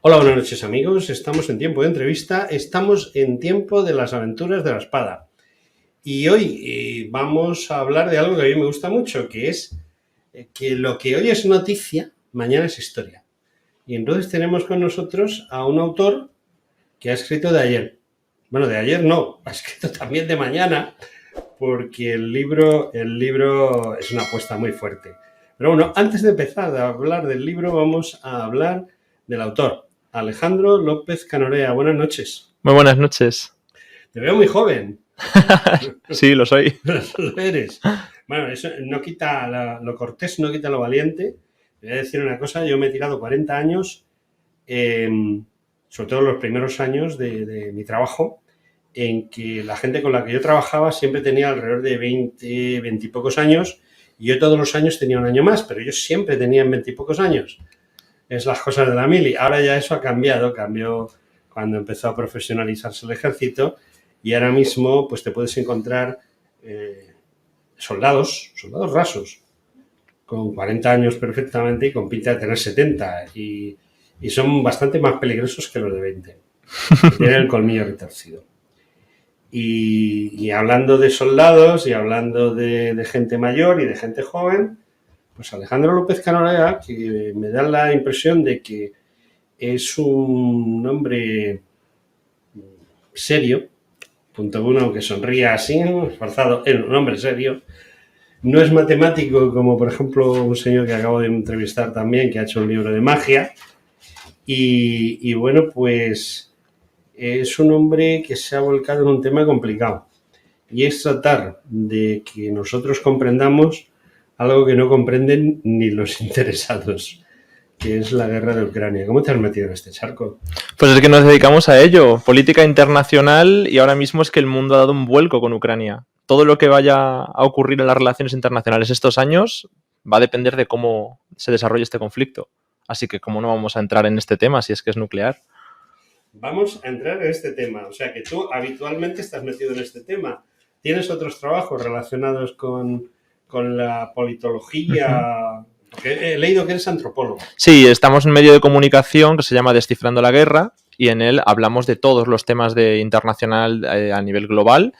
Hola, buenas noches amigos, estamos en tiempo de entrevista, estamos en tiempo de las aventuras de la espada y hoy vamos a hablar de algo que a mí me gusta mucho, que es que lo que hoy es noticia, mañana es historia. Y entonces tenemos con nosotros a un autor que ha escrito de ayer. Bueno, de ayer no, ha escrito también de mañana, porque el libro es una apuesta muy fuerte. Pero bueno, antes de empezar a hablar del libro, vamos a hablar del autor, Alejandro López Canorea. Buenas noches. Muy buenas noches. Te veo muy joven. Sí, lo soy. Lo eres. Bueno, eso no quita lo cortés, no quita lo valiente. Te voy a decir una cosa, yo me he tirado 40 años, eh, sobre todo los primeros años de mi trabajo, en que la gente con la que yo trabajaba siempre tenía alrededor de 20 y pocos años, y yo todos los años tenía un año más, pero ellos siempre tenían 20 y pocos años. Es las cosas de la mili. Ahora ya eso ha cambiado, cambió cuando empezó a profesionalizarse el ejército, y ahora mismo pues te puedes encontrar soldados rasos, con 40 años perfectamente y con pinta de tener 70, y son bastante más peligrosos que los de 20. Tienen el colmillo retorcido. Y hablando de soldados y hablando de gente mayor y de gente joven, pues Alejandro López Canorea, que me da la impresión de que es un hombre serio, punto uno, que sonría así, esforzado, es un hombre serio. No es matemático como, por ejemplo, un señor que acabo de entrevistar también, que ha hecho un libro de magia. Y bueno, pues es un hombre que se ha volcado en un tema complicado. Y es tratar de que nosotros comprendamos algo que no comprenden ni los interesados, que es la guerra de Ucrania. ¿Cómo te has metido en este charco? Pues es que nos dedicamos a ello, política internacional, y ahora mismo es que el mundo ha dado un vuelco con Ucrania. Todo lo que vaya a ocurrir en las relaciones internacionales estos años va a depender de cómo se desarrolle este conflicto. Así que cómo no vamos a entrar en este tema si es que es nuclear. Vamos a entrar en este tema. O sea que tú habitualmente estás metido en este tema. ¿Tienes otros trabajos relacionados con la politología? Porque he leído que eres antropólogo. Sí, estamos en un medio de comunicación que se llama Descifrando la Guerra, y en él hablamos de todos los temas de internacional a nivel global,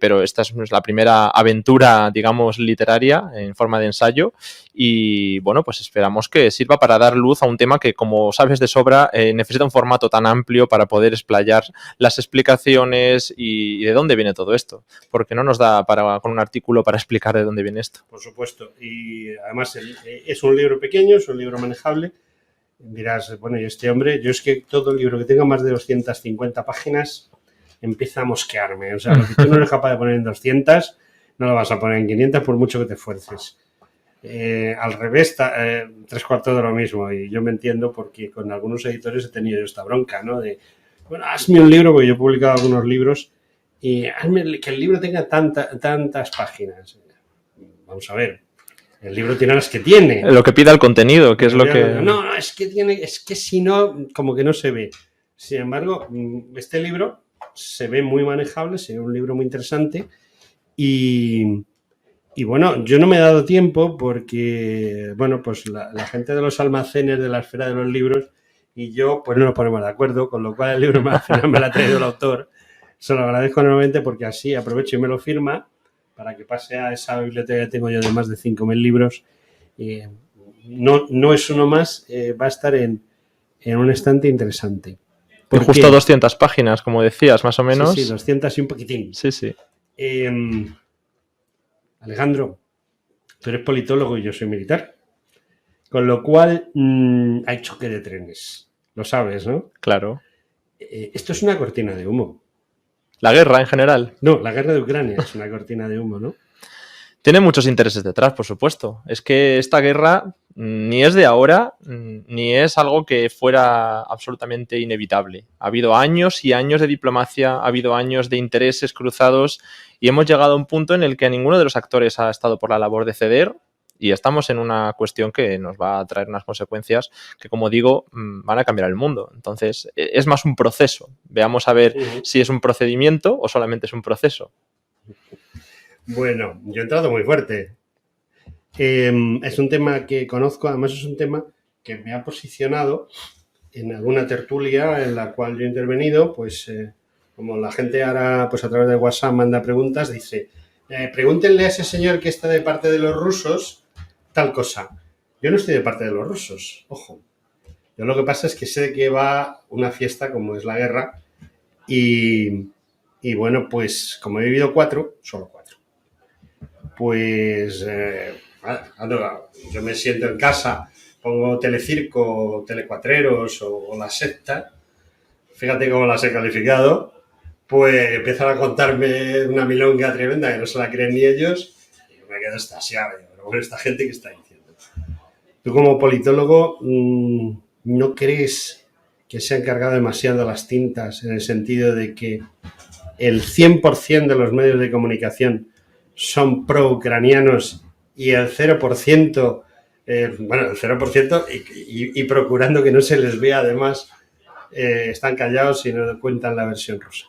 pero esta es la primera aventura, digamos, literaria en forma de ensayo, y bueno, pues esperamos que sirva para dar luz a un tema que, como sabes de sobra, necesita un formato tan amplio para poder explayar las explicaciones y de dónde viene todo esto, porque no nos da con un artículo para explicar de dónde viene esto. Por supuesto, y además es un libro pequeño, es un libro manejable. Dirás, bueno, y este hombre, yo es que todo el libro que tenga más de 250 páginas empieza a mosquearme. O sea, lo que tú no eres capaz de poner en 200, no lo vas a poner en 500 por mucho que te esfuerces. Al revés, tres cuartos de lo mismo. Y yo me entiendo porque con algunos editores he tenido yo esta bronca, ¿no? De, bueno, hazme un libro, porque yo he publicado algunos libros, y hazme que el libro tenga tantas páginas. Vamos a ver, el libro tiene las que tiene. Lo que pida el contenido, que es lo que... No, es que si no, como que no se ve. Sin embargo, este libro se ve muy manejable, se ve un libro muy interesante, y bueno, yo no me he dado tiempo porque, bueno, pues la gente de los almacenes de la esfera de los libros y yo, pues no nos ponemos de acuerdo, con lo cual el libro al final me lo ha traído el autor. Se lo agradezco enormemente porque así aprovecho y me lo firma para que pase a esa biblioteca que tengo yo de más de 5.000 libros. No es uno más, va a estar en un estante interesante. ¿Por justo 200 páginas, como decías, más o menos? Sí, 200 y un poquitín. Sí, sí. Alejandro, tú eres politólogo y yo soy militar. Con lo cual hay choque de trenes. Lo sabes, ¿no? Claro. Esto es una cortina de humo. ¿La guerra en general? No, la guerra de Ucrania es una cortina de humo, ¿no? Tiene muchos intereses detrás, por supuesto. Es que esta guerra ni es de ahora, ni es algo que fuera absolutamente inevitable. Ha habido años y años de diplomacia, ha habido años de intereses cruzados, y hemos llegado a un punto en el que ninguno de los actores ha estado por la labor de ceder, y estamos en una cuestión que nos va a traer unas consecuencias que, como digo, van a cambiar el mundo. Entonces, es más un proceso. Veamos a ver si es un procedimiento o solamente es un proceso. Bueno, yo he entrado muy fuerte. Es un tema que conozco, además es un tema que me ha posicionado en alguna tertulia en la cual yo he intervenido, pues como la gente ahora pues a través de WhatsApp manda preguntas, dice, pregúntenle a ese señor que está de parte de los rusos tal cosa. Yo no estoy de parte de los rusos, ojo. Yo lo que pasa es que sé que va una fiesta como es la guerra y bueno, pues como he vivido 4, solo 4, pues yo me siento en casa, pongo Telecirco, Telecuatreros o La Sexta, fíjate cómo las he calificado, pues empiezan a contarme una milonga tremenda que no se la creen ni ellos y yo me quedo extasiado. Pero bueno, esta gente que está diciendo. Tú como politólogo, ¿no crees que se han cargado demasiado las tintas en el sentido de que el 100% de los medios de comunicación son pro-ucranianos y el 0%, el 0% y procurando que no se les vea además, están callados y no cuentan la versión rusa?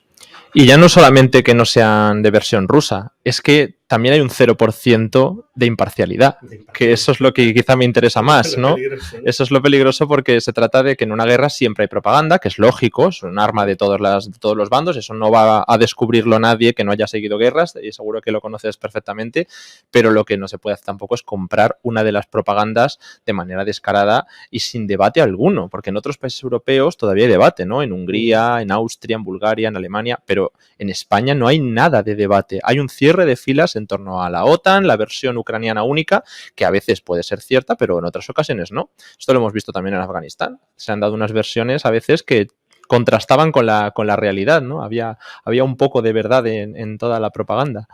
Y ya no solamente que no sean de versión rusa, es que también hay un 0% de imparcialidad, que eso es lo que quizá me interesa más, ¿no? Eso es lo peligroso porque se trata de que en una guerra siempre hay propaganda, que es lógico, es un arma de todos los bandos, eso no va a descubrirlo nadie que no haya seguido guerras, y seguro que lo conoces perfectamente, pero lo que no se puede hacer tampoco es comprar una de las propagandas de manera descarada y sin debate alguno, porque en otros países europeos todavía hay debate, ¿no? En Hungría, en Austria, en Bulgaria, en Alemania, pero en España no hay nada de debate, hay un cierre de filas en torno a la OTAN, la versión ucraniana única, que a veces puede ser cierta, pero en otras ocasiones no. Esto lo hemos visto también en Afganistán. Se han dado unas versiones a veces que contrastaban con la realidad, ¿no? Había un poco de verdad en toda la propaganda.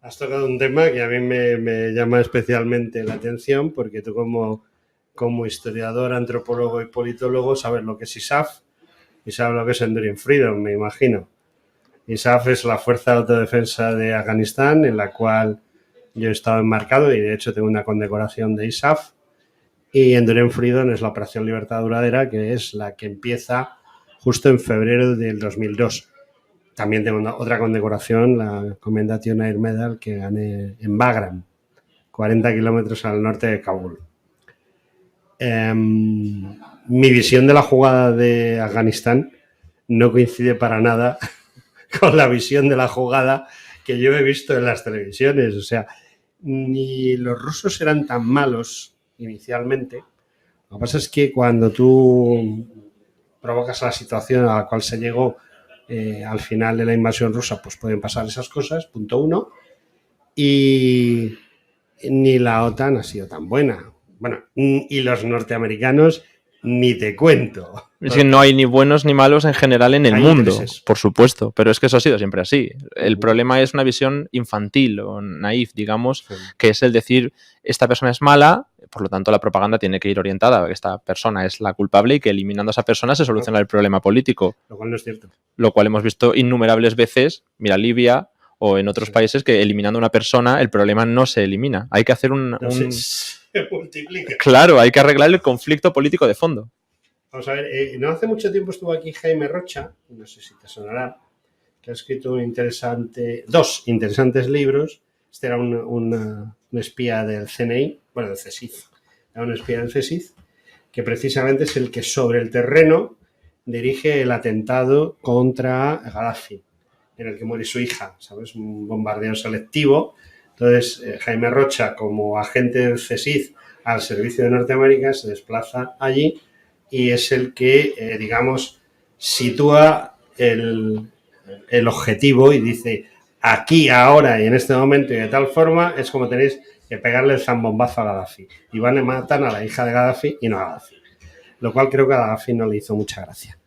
Has tocado un tema que a mí me llama especialmente la atención porque tú como historiador, antropólogo y politólogo sabes lo que es ISAF y sabes lo que es Enduring Freedom, me imagino. ISAF es la Fuerza de Autodefensa de Afganistán, en la cual yo he estado enmarcado y de hecho tengo una condecoración de ISAF. Y Enduring Freedom es la Operación Libertad Duradera, que es la que empieza justo en febrero del 2002. También tengo otra condecoración, la Commendation Air Medal, que gané en Bagram, 40 kilómetros al norte de Kabul. Mi visión de la jugada de Afganistán no coincide para nada con la visión de la jugada que yo he visto en las televisiones. O sea, ni los rusos eran tan malos inicialmente. Lo que pasa es que cuando tú provocas la situación a la cual se llegó al final de la invasión rusa, pues pueden pasar esas cosas, punto uno. Y ni la OTAN ha sido tan buena. Bueno, y los norteamericanos ni te cuento. Es que no hay ni buenos ni malos en general en el mundo, intereses. Por supuesto, pero es que eso ha sido siempre así. El problema es una visión infantil o naif, digamos, que es el decir, esta persona es mala, por lo tanto la propaganda tiene que ir orientada a que esta persona es la culpable y que eliminando a esa persona se soluciona el problema político. Lo cual no es cierto. Lo cual hemos visto innumerables veces, mira Libia o en otros países, que eliminando a una persona el problema no se elimina. Hay que hacer se multiplica. Claro, hay que arreglar el conflicto político de fondo. Vamos a ver, no hace mucho tiempo estuvo aquí Jaime Rocha, no sé si te sonará, que ha escrito dos interesantes libros. Este era un espía del CNI, bueno, del CSIC, era un espía del CSIC, que precisamente es el que sobre el terreno dirige el atentado contra Gaddafi, en el que muere su hija, ¿sabes? Un bombardeo selectivo. Entonces, Jaime Rocha, como agente del CSIC al servicio de Norteamérica, se desplaza allí y es el que, digamos, sitúa el objetivo y dice, aquí, ahora y en este momento y de tal forma, es como tenéis que pegarle el zambombazo a Gaddafi. Y van y matan a la hija de Gaddafi y no a Gaddafi. Lo cual creo que a Gaddafi no le hizo mucha gracia.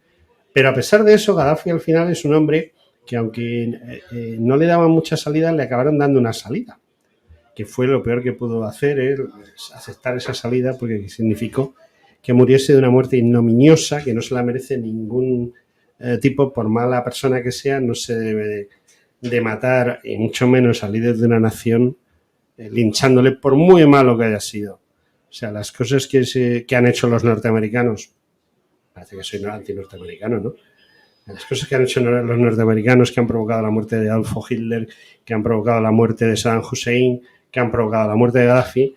Pero a pesar de eso, Gaddafi al final es un hombre que aunque no le daban mucha salida, le acabaron dando una salida, que fue lo peor que pudo hacer él, aceptar esa salida, porque significó que muriese de una muerte ignominiosa, que no se la merece ningún tipo, por mala persona que sea. No se debe de matar, y mucho menos al líder de una nación, linchándole por muy malo que haya sido. O sea, las cosas que han hecho los norteamericanos, parece que soy anti-norteamericano, ¿no? Las cosas que han hecho los norteamericanos, que han provocado la muerte de Adolf Hitler, que han provocado la muerte de Saddam Hussein, que han provocado la muerte de Gaddafi,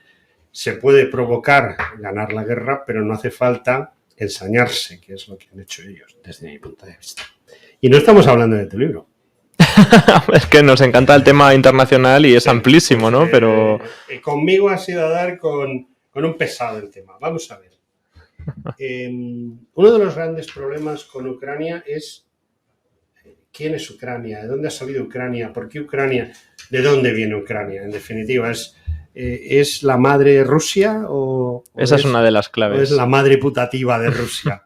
se puede provocar ganar la guerra, pero no hace falta ensañarse, que es lo que han hecho ellos, desde mi punto de vista. Y no estamos hablando de tu libro. Es que nos encanta el tema internacional y es amplísimo, ¿no? Pero conmigo ha sido a dar con un pesado el tema. Vamos a ver. Uno de los grandes problemas con Ucrania es quién es Ucrania, de dónde ha salido Ucrania, por qué Ucrania, de dónde viene Ucrania. En definitiva, ¿es la madre Rusia o esa es una de las claves. ¿O es la madre putativa de Rusia?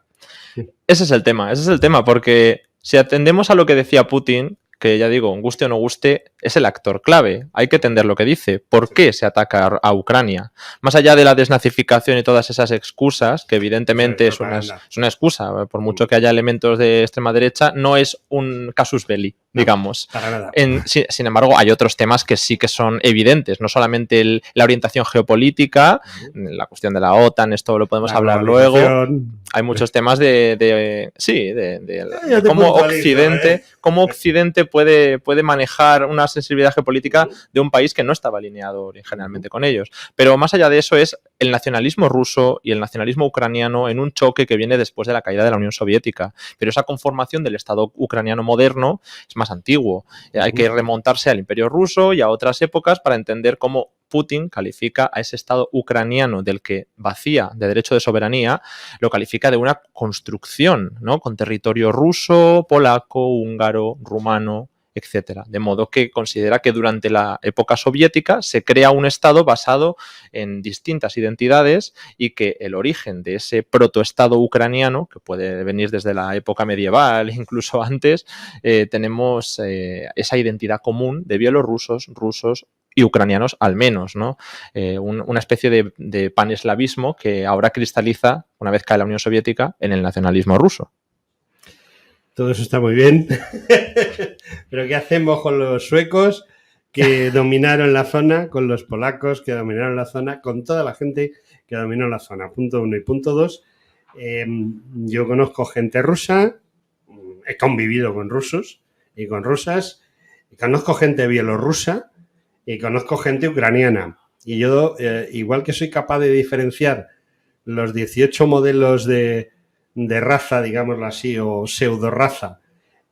Ese es el tema, porque si atendemos a lo que decía Putin, que ya digo, guste o no guste, es el actor clave. Hay que entender lo que dice. ¿Por qué se ataca a Ucrania? Más allá de la desnazificación y todas esas excusas, que evidentemente es una excusa, por mucho que haya elementos de extrema derecha, no es un casus belli, digamos. Para nada. Sin embargo, hay otros temas que sí que son evidentes, no solamente la orientación geopolítica, la cuestión de la OTAN, esto lo podemos hablar luego. Hay muchos temas de cómo Occidente puede manejar una sensibilidad geopolítica de un país que no estaba alineado originalmente con ellos. Pero más allá de eso es el nacionalismo ruso y el nacionalismo ucraniano en un choque que viene después de la caída de la Unión Soviética. Pero esa conformación del Estado ucraniano moderno es más antiguo. Hay que remontarse al Imperio ruso y a otras épocas para entender cómo Putin califica a ese Estado ucraniano del que vacía de derecho de soberanía, lo califica de una construcción, ¿no? Con territorio ruso, polaco, húngaro, rumano, etcétera. De modo que considera que durante la época soviética se crea un Estado basado en distintas identidades y que el origen de ese protoestado ucraniano, que puede venir desde la época medieval, incluso antes, tenemos esa identidad común de bielorrusos, rusos y ucranianos al menos, ¿no? Una especie de paneslavismo que ahora cristaliza, una vez cae la Unión Soviética, en el nacionalismo ruso. Todo eso está muy bien, pero ¿qué hacemos con los suecos que dominaron la zona, con los polacos que dominaron la zona, con toda la gente que dominó la zona? Punto 1 y punto 2. Yo conozco gente rusa, he convivido con rusos y con rusas, y conozco gente bielorrusa y conozco gente ucraniana. Y yo, igual que soy capaz de diferenciar los 18 modelos de raza, digámoslo así, o pseudo raza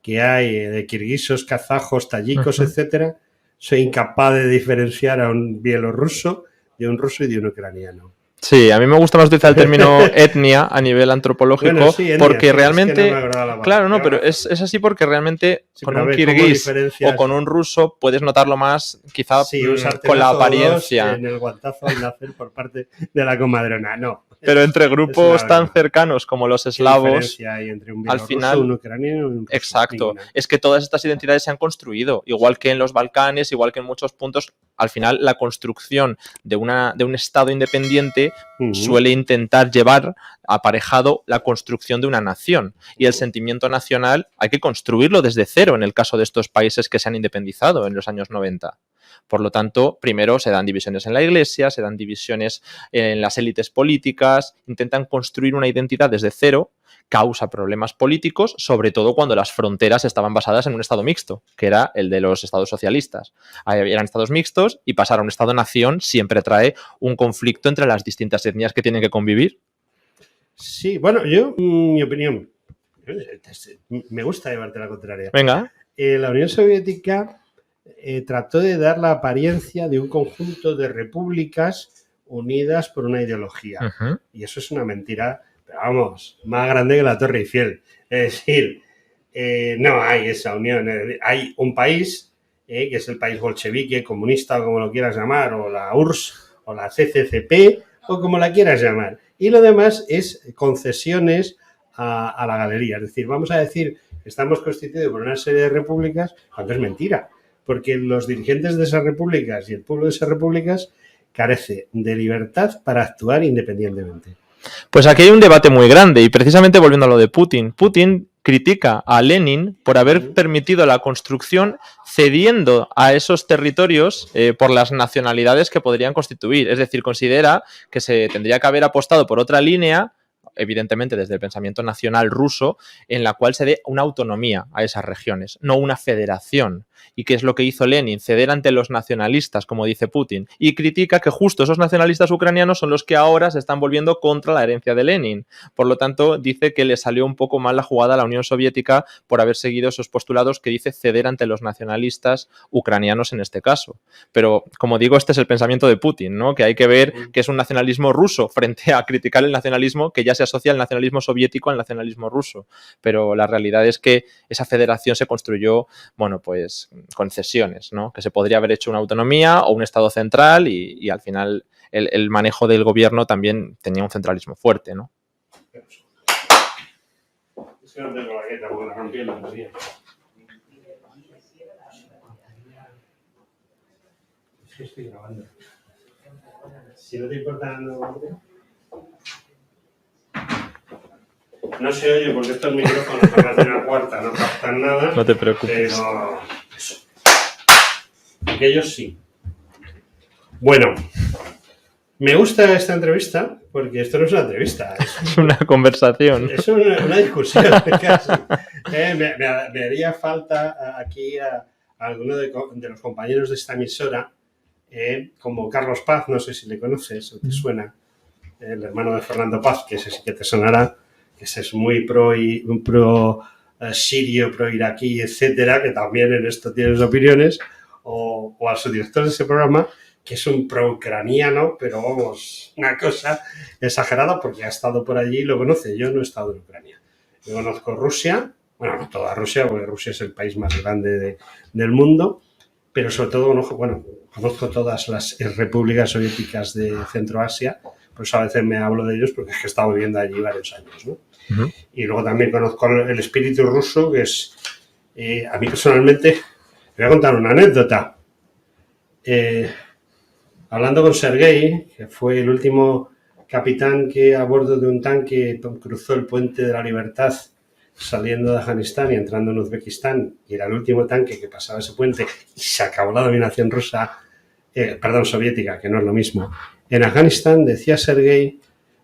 que hay de kirguisos, kazajos, tayikos, etcétera, soy incapaz de diferenciar a un bielorruso de un ruso y de un ucraniano. Sí, a mí me gusta más utilizar el término etnia a nivel antropológico, bueno, sí, etnia, porque sí, realmente, es que no claro, no, pero es así porque realmente sí, con un kirguís o con un ruso puedes notarlo más, quizá sí, con la apariencia. En el guantazo al nacer por parte de la comadrona, no. Pero entre grupos tan cercanos como los eslavos, hay entre un al final, un ucraniano y un ruso? Exacto, Ninguna. Es que todas estas identidades se han construido, igual que en los Balcanes, igual que en muchos puntos. Al final, la construcción de un Estado independiente suele intentar llevar aparejado la construcción de una nación. Y el sentimiento nacional hay que construirlo desde cero en el caso de estos países que se han independizado en los años 90. Por lo tanto, primero se dan divisiones en la iglesia, se dan divisiones en las élites políticas, intentan construir una identidad desde cero, causa problemas políticos, sobre todo cuando las fronteras estaban basadas en un estado mixto, que era el de los estados socialistas. Eran estados mixtos y pasar a un estado-nación siempre trae un conflicto entre las distintas etnias que tienen que convivir. Sí, bueno, yo, mi opinión, me gusta llevarte la contraria. Venga. La Unión Soviética trató de dar la apariencia de un conjunto de repúblicas unidas por una ideología. Uh-huh. Y eso es una mentira, pero vamos, más grande que la Torre Eiffel. Es decir, no hay esa unión. Hay un país, que es el país bolchevique, comunista o como lo quieras llamar, o la URSS, o la CCCP, o como la quieras llamar. Y lo demás es concesiones a la galería. Es decir, vamos a decir que estamos constituidos por una serie de repúblicas, cuando es mentira. Porque los dirigentes de esas repúblicas y el pueblo de esas repúblicas carece de libertad para actuar independientemente. Pues aquí hay un debate muy grande y precisamente volviendo a lo de Putin. Putin critica a Lenin por haber permitido la construcción cediendo a esos territorios por las nacionalidades que podrían constituir. Es decir, considera que se tendría que haber apostado por otra línea evidentemente desde el pensamiento nacional ruso, en la cual se dé una autonomía a esas regiones, no una federación. ¿Y qué es lo que hizo Lenin? Ceder ante los nacionalistas, como dice Putin, y critica que justo esos nacionalistas ucranianos son los que ahora se están volviendo contra la herencia de Lenin. Por lo tanto, dice que le salió un poco mal la jugada a la Unión Soviética por haber seguido esos postulados que dice ceder ante los nacionalistas ucranianos en este caso. Pero, como digo, este es el pensamiento de Putin, ¿no? Que hay que ver que es un nacionalismo ruso frente a criticar el nacionalismo que ya se asocia al nacionalismo soviético al nacionalismo ruso. Pero la realidad es que esa federación se construyó, bueno, pues con cesiones, ¿no? Que se podría haber hecho una autonomía o un Estado central y al final el manejo del gobierno también tenía un centralismo fuerte, ¿no? Es que no tengo la gueta porque la rompí el otro día. Es que estoy grabando. Si no te importa, no. No se oye porque estos micrófonos van a hacer una cuarta, no captan nada. No te preocupes. Pero eso. Aquellos sí. Bueno, me gusta esta entrevista porque esto no es una entrevista. Es una conversación. Es una discusión casi. Me haría falta aquí a alguno de los compañeros de esta emisora, como Carlos Paz, no sé si le conoces o te suena, el hermano de Fernando Paz, que ese sí que te sonará, que ese es muy pro sirio, pro iraquí, etcétera, que también en esto tiene sus opiniones, o al subdirector de ese programa, que es un pro-ucraniano, pero vamos, una cosa exagerada porque ha estado por allí y lo conoce. Yo no he estado en Ucrania. Yo conozco Rusia, bueno, no toda Rusia, porque Rusia es el país más grande del mundo, pero sobre todo, conozco todas las repúblicas soviéticas de Centroasia, por eso a veces me hablo de ellos porque es que he estado viviendo allí varios años, ¿no? Uh-huh. Y luego también conozco el espíritu ruso, que es, a mí personalmente, voy a contar una anécdota. Hablando con Sergei, que fue el último capitán que a bordo de un tanque cruzó el puente de la Libertad saliendo de Afganistán y entrando en Uzbekistán, y era el último tanque que pasaba ese puente y se acabó la dominación soviética, que no es lo mismo. En Afganistán, decía Sergei,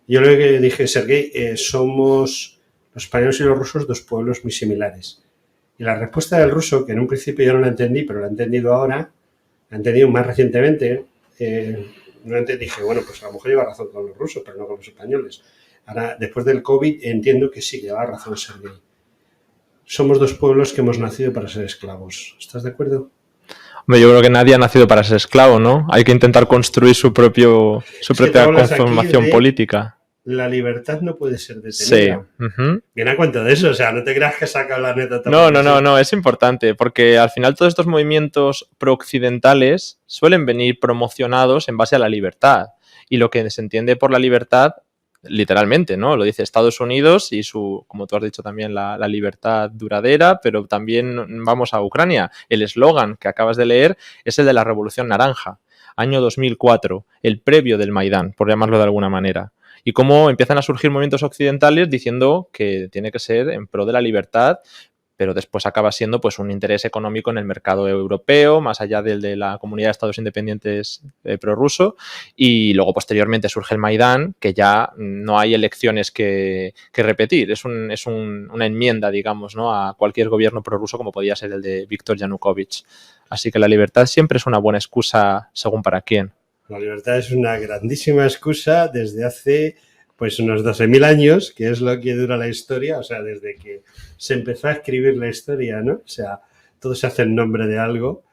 yo lo que dije, Sergei, somos los españoles y los rusos dos pueblos muy similares. Y la respuesta del ruso, que en un principio yo no la entendí, pero la he entendido ahora, la he entendido más recientemente, dije, bueno, pues a lo mejor lleva razón con los rusos, pero no con los españoles. Ahora, después del COVID, entiendo que sí, lleva razón Sergei. Somos dos pueblos que hemos nacido para ser esclavos. ¿Estás de acuerdo? Hombre, yo creo que nadie ha nacido para ser esclavo, ¿no? Hay que intentar construir su propia conformación política. La libertad no puede ser detenida. Sí. Uh-huh. Viene a cuenta de eso, o sea, no te creas que saca la anécdota. No, es importante, porque al final todos estos movimientos prooccidentales suelen venir promocionados en base a la libertad. Y lo que se entiende por la libertad, literalmente, ¿no? Lo dice Estados Unidos y su, como tú has dicho también, la libertad duradera, pero también vamos a Ucrania. El eslogan que acabas de leer es el de la Revolución Naranja, año 2004, el previo del Maidán, por llamarlo de alguna manera. Y cómo empiezan a surgir movimientos occidentales diciendo que tiene que ser en pro de la libertad, pero después acaba siendo pues un interés económico en el mercado europeo, más allá del de la Comunidad de Estados Independientes prorruso, y luego posteriormente surge el Maidán, que ya no hay elecciones que repetir, es una enmienda, digamos, ¿no? A cualquier gobierno prorruso como podía ser el de Víktor Yanukovych. Así que la libertad siempre es una buena excusa según para quién. La libertad es una grandísima excusa desde hace pues unos 12.000 años, que es lo que dura la historia, o sea, desde que se empezó a escribir la historia, ¿no? O sea, todo se hace en nombre de algo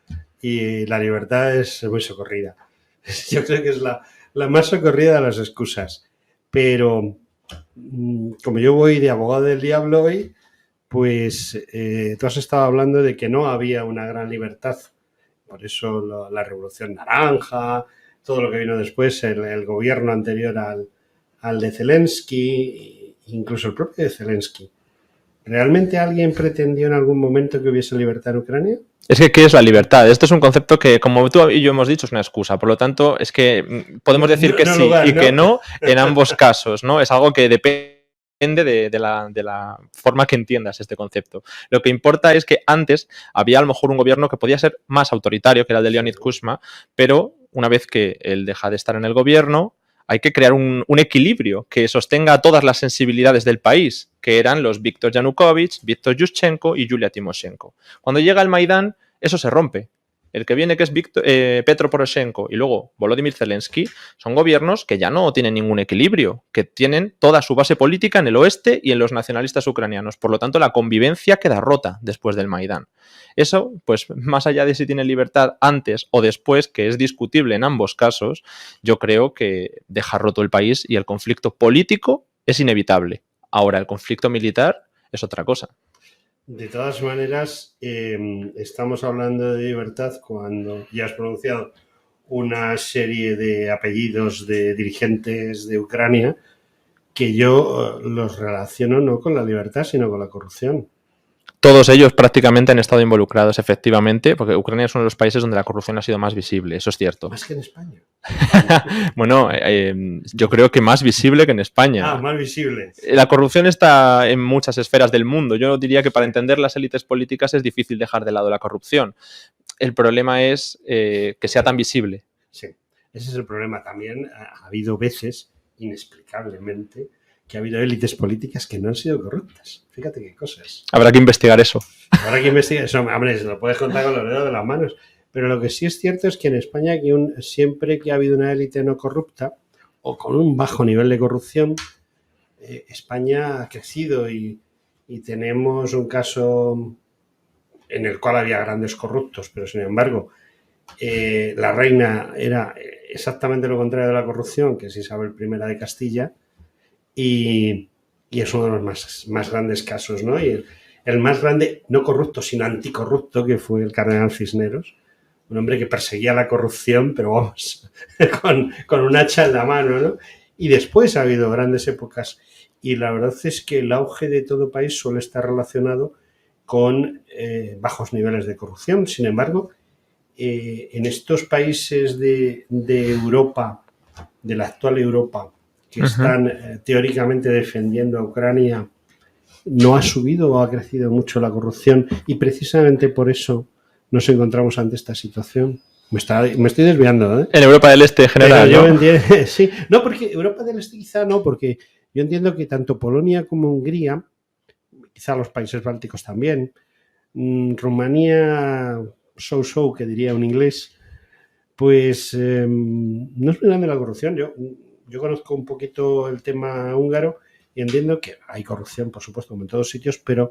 y la libertad es muy socorrida. Yo creo que es la más socorrida de las excusas. Pero como yo voy de abogado del diablo hoy, pues tú has estado hablando de que no había una gran libertad. Por eso la Revolución Naranja, todo lo que vino después, el gobierno anterior al de Zelensky, incluso el propio de Zelensky. ¿Realmente alguien pretendió en algún momento que hubiese libertad en Ucrania? Es que, ¿qué es la libertad? Esto es un concepto que, como tú y yo hemos dicho, es una excusa. Por lo tanto, es que podemos decir que sí y que no en ambos casos, ¿no? Es algo que depende de la forma que entiendas este concepto. Lo que importa es que antes había a lo mejor un gobierno que podía ser más autoritario, que era el de Leonid Kuzma, pero una vez que él deja de estar en el gobierno, hay que crear un equilibrio que sostenga todas las sensibilidades del país, que eran los Viktor Yanukovych, Viktor Yushchenko y Yulia Tymoshenko. Cuando llega el Maidán, eso se rompe. El que viene, que es Petro Poroshenko y luego Volodymyr Zelensky, son gobiernos que ya no tienen ningún equilibrio, que tienen toda su base política en el oeste y en los nacionalistas ucranianos. Por lo tanto, la convivencia queda rota después del Maidán. Eso, pues más allá de si tienen libertad antes o después, que es discutible en ambos casos, yo creo que deja roto el país y el conflicto político es inevitable. Ahora, el conflicto militar es otra cosa. De todas maneras, estamos hablando de libertad cuando ya has pronunciado una serie de apellidos de dirigentes de Ucrania que yo los relaciono no con la libertad, sino con la corrupción. Todos ellos prácticamente han estado involucrados, efectivamente, porque Ucrania es uno de los países donde la corrupción ha sido más visible, eso es cierto. Más que en España. Bueno, yo creo que más visible que en España. Ah, más visible. La corrupción está en muchas esferas del mundo. Yo diría que para entender las élites políticas es difícil dejar de lado la corrupción. El problema es que sea tan visible. Sí, ese es el problema. También ha habido veces, inexplicablemente, que ha habido élites políticas que no han sido corruptas. Fíjate qué cosas. Habrá que investigar eso. Habrá que investigar eso. Hombre, se lo puedes contar con los dedos de las manos. Pero lo que sí es cierto es que en España siempre que ha habido una élite no corrupta o con un bajo nivel de corrupción, España ha crecido y tenemos un caso en el cual había grandes corruptos, pero sin embargo la reina era exactamente lo contrario de la corrupción, que es Isabel I de Castilla, y es uno de los más grandes casos, ¿no? Y el más grande, no corrupto, sino anticorrupto, que fue el cardenal Cisneros, un hombre que perseguía la corrupción, pero vamos, con un hacha en la mano, ¿no? Y después ha habido grandes épocas, y la verdad es que el auge de todo país suele estar relacionado con bajos niveles de corrupción. Sin embargo, en estos países de Europa, de la actual Europa, que están teóricamente defendiendo a Ucrania, no ha subido o ha crecido mucho la corrupción, y precisamente por eso nos encontramos ante esta situación. Me estoy desviando, ¿eh? En Europa del Este en general, pero ¿no? Sí, no, porque Europa del Este quizá no, porque yo entiendo que tanto Polonia como Hungría, quizá los países bálticos también, Rumanía, so, que diría un inglés, pues no es muy grande la corrupción. Yo conozco un poquito el tema húngaro y entiendo que hay corrupción, por supuesto, como en todos sitios, pero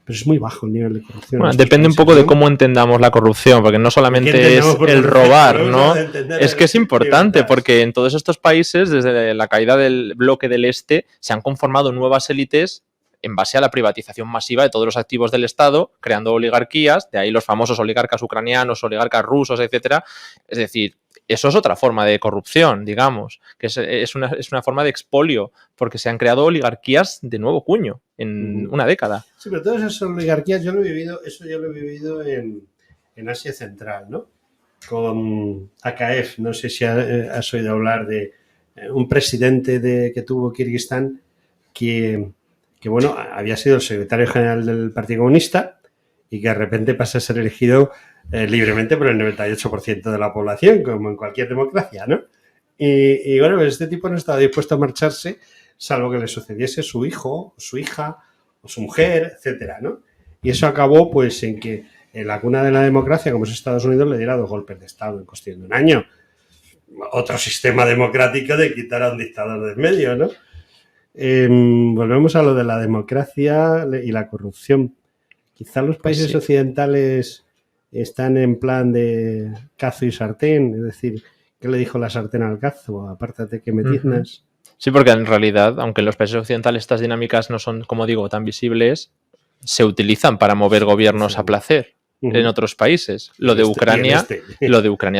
es muy bajo el nivel de corrupción. Bueno, depende un poco, ¿no?, de cómo entendamos la corrupción, porque no solamente es el robar, ¿no? Es que es importante, porque en todos estos países, desde la caída del bloque del Este, se han conformado nuevas élites en base a la privatización masiva de todos los activos del Estado, creando oligarquías, de ahí los famosos oligarcas ucranianos, oligarcas rusos, etcétera. Es decir, eso es otra forma de corrupción, digamos, que es una forma de expolio, porque se han creado oligarquías de nuevo cuño en una década. Sí, pero todas esas oligarquías yo lo he vivido en Asia Central, ¿no? Con Akaev, no sé si has oído hablar de un presidente que tuvo Kirguistán que bueno, había sido el secretario general del Partido Comunista y que de repente pasa a ser elegido libremente por el 98% de la población, como en cualquier democracia, ¿no? Y bueno, pues este tipo no estaba dispuesto a marcharse, salvo que le sucediese su hijo, su hija, o su mujer, etcétera, ¿no? Y eso acabó, pues, en que en la cuna de la democracia, como es Estados Unidos, le diera 2 golpes de Estado en cuestión de un año. Otro sistema democrático de quitar a un dictador del medio, ¿no? Volvemos a lo de la democracia y la corrupción. Quizá los países sí, occidentales están en plan de cazo y sartén, es decir, ¿qué le dijo la sartén al cazo? Apártate que me tiznas. Sí, porque en realidad, aunque en los países occidentales estas dinámicas no son, como digo, tan visibles, se utilizan para mover gobiernos a placer en otros países. Lo de Ucrania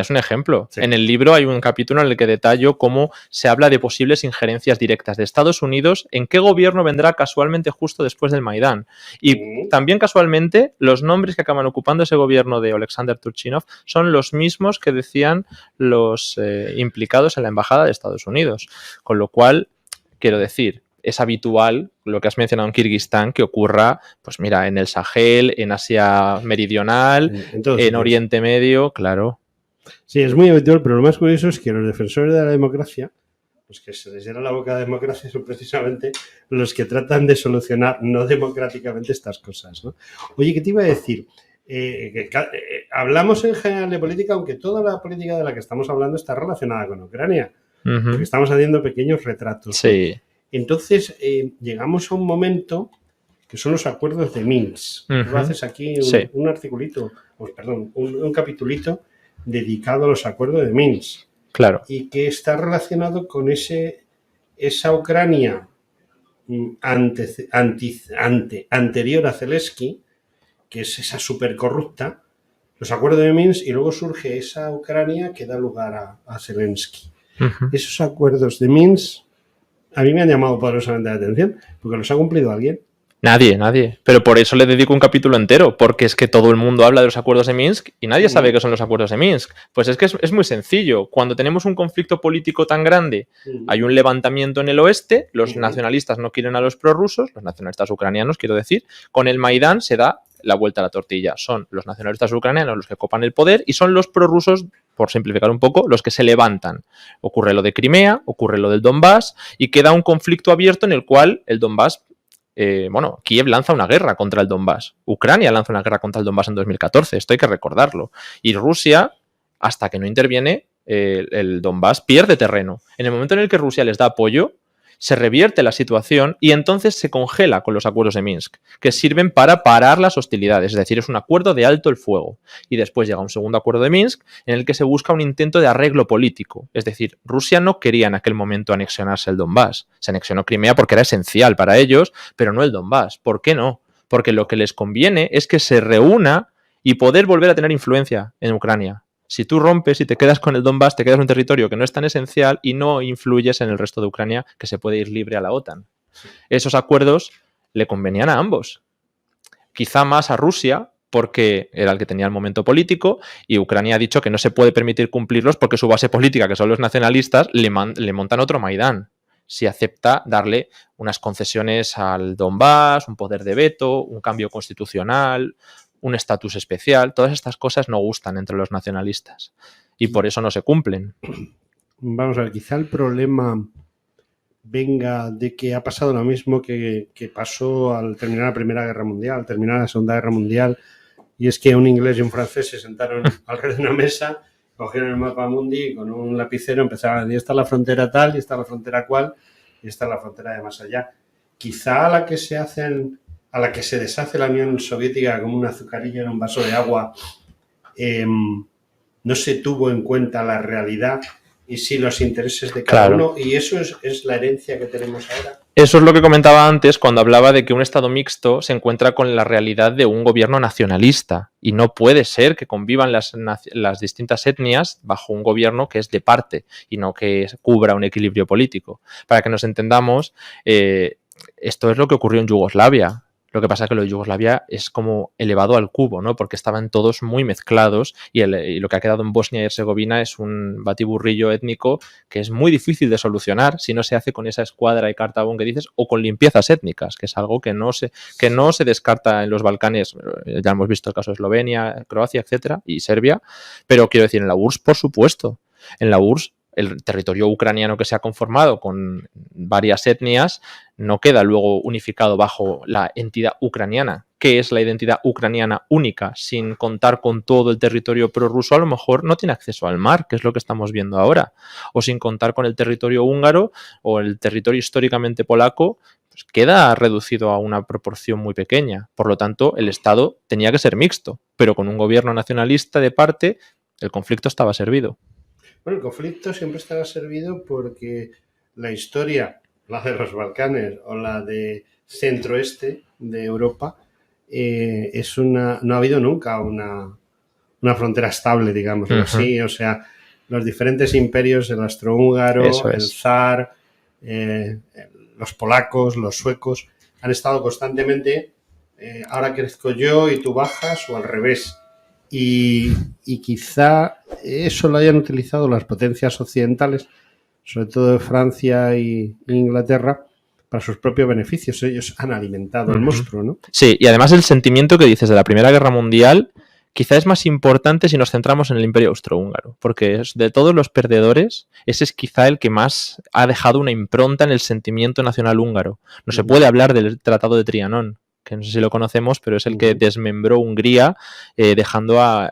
es un ejemplo. Sí. En el libro hay un capítulo en el que detallo cómo se habla de posibles injerencias directas de Estados Unidos en qué gobierno vendrá casualmente justo después del Maidán. Y también casualmente los nombres que acaban ocupando ese gobierno de Alexander Turchinov son los mismos que decían los implicados en la embajada de Estados Unidos. Con lo cual, quiero decir, es habitual, lo que has mencionado en Kirguistán, que ocurra, pues mira, en el Sahel, en Asia Meridional, en Oriente Medio, claro. Sí, es muy habitual, pero lo más curioso es que los defensores de la democracia, los que se les llena la boca de democracia son precisamente los que tratan de solucionar no democráticamente estas cosas, ¿no? Oye, ¿qué te iba a decir? Hablamos en general de política, aunque toda la política de la que estamos hablando está relacionada con Ucrania, porque estamos haciendo pequeños retratos, ¿no? Sí. Entonces, llegamos a un momento que son los acuerdos de Minsk. Tú haces aquí un articulito, pues, perdón, un capitulito dedicado a los acuerdos de Minsk. Claro. Y que está relacionado con esa Ucrania anterior a Zelensky, que es esa súper corrupta, los acuerdos de Minsk, y luego surge esa Ucrania que da lugar a Zelensky. Esos acuerdos de Minsk a mí me han llamado poderosamente la atención, porque los ha cumplido alguien. Nadie. Pero por eso le dedico un capítulo entero, porque es que todo el mundo habla de los acuerdos de Minsk y nadie sabe qué son los acuerdos de Minsk. Pues es que es muy sencillo. Cuando tenemos un conflicto político tan grande, hay un levantamiento en el oeste, los nacionalistas no quieren a los prorrusos, los nacionalistas ucranianos, quiero decir, con el Maidán se da la vuelta a la tortilla. Son los nacionalistas ucranianos los que copan el poder y son los prorrusos, por simplificar un poco, los que se levantan. Ocurre lo de Crimea, ocurre lo del Donbass y queda un conflicto abierto en el cual el Donbass... Kiev lanza una guerra contra el Donbass. Ucrania lanza una guerra contra el Donbass en 2014, esto hay que recordarlo. Y Rusia, hasta que no interviene, el Donbass pierde terreno. En el momento en el que Rusia les da apoyo, se revierte la situación y entonces se congela con los acuerdos de Minsk, que sirven para parar las hostilidades, es decir, es un acuerdo de alto el fuego. Y después llega un segundo acuerdo de Minsk en el que se busca un intento de arreglo político. Es decir, Rusia no quería en aquel momento anexionarse el Donbass. Se anexionó Crimea porque era esencial para ellos, pero no el Donbass. ¿Por qué no? Porque lo que les conviene es que se reúna y poder volver a tener influencia en Ucrania. Si tú rompes y te quedas con el Donbass, te quedas en un territorio que no es tan esencial y no influyes en el resto de Ucrania, que se puede ir libre a la OTAN. Esos acuerdos le convenían a ambos. Quizá más a Rusia, porque era el que tenía el momento político, y Ucrania ha dicho que no se puede permitir cumplirlos porque su base política, que son los nacionalistas, le montan otro Maidán. Si acepta darle unas concesiones al Donbass, un poder de veto, un cambio constitucional, un estatus especial, todas estas cosas no gustan entre los nacionalistas y por eso no se cumplen. Vamos a ver, quizá el problema venga de que ha pasado lo mismo que pasó al terminar la Primera Guerra Mundial, al terminar la Segunda Guerra Mundial, y es que un inglés y un francés se sentaron alrededor de una mesa, cogieron el mapa mundi y con un lapicero empezaron a decir, esta es la frontera tal, y esta es la frontera cual, y esta es la frontera de más allá. Quizá a la que se deshace la Unión Soviética como un azucarillo en un vaso de agua, no se tuvo en cuenta la realidad y sí los intereses de cada uno, y eso es la herencia que tenemos ahora. Eso es lo que comentaba antes cuando hablaba de que un Estado mixto se encuentra con la realidad de un gobierno nacionalista y no puede ser que convivan las distintas etnias bajo un gobierno que es de parte y no que cubra un equilibrio político. Para que nos entendamos, esto es lo que ocurrió en Yugoslavia. Lo que pasa es que lo de Yugoslavia es como elevado al cubo, ¿no? Porque estaban todos muy mezclados y lo que ha quedado en Bosnia y Herzegovina es un batiburrillo étnico que es muy difícil de solucionar si no se hace con esa escuadra y cartabón que dices o con limpiezas étnicas, que es algo que no se descarta en los Balcanes. Ya hemos visto el caso de Eslovenia, Croacia, etcétera, y Serbia, pero quiero decir, en la URSS, por supuesto. En la URSS, el territorio ucraniano que se ha conformado con varias etnias no queda luego unificado bajo la entidad ucraniana. ¿Qué es la identidad ucraniana única? Sin contar con todo el territorio prorruso, a lo mejor no tiene acceso al mar, que es lo que estamos viendo ahora. O sin contar con el territorio húngaro o el territorio históricamente polaco, pues queda reducido a una proporción muy pequeña. Por lo tanto, el Estado tenía que ser mixto, pero con un gobierno nacionalista de parte, el conflicto estaba servido. Bueno, el conflicto siempre estará servido porque la historia, la de los Balcanes o la de centro-este de Europa, no ha habido nunca una frontera estable, digamos así. O sea, los diferentes imperios, el austrohúngaro, el zar, los polacos, los suecos, han estado constantemente, ahora crezco yo y tú bajas, o al revés. Y quizá eso lo hayan utilizado las potencias occidentales, sobre todo Francia e Inglaterra, para sus propios beneficios. Ellos han alimentado el monstruo, ¿no? Sí, y además el sentimiento que dices de la Primera Guerra Mundial, quizá es más importante si nos centramos en el Imperio Austrohúngaro, porque de todos los perdedores, ese es quizá el que más ha dejado una impronta en el sentimiento nacional húngaro. No se puede hablar del Tratado de Trianón, que no sé si lo conocemos, pero es el que desmembró Hungría, dejando a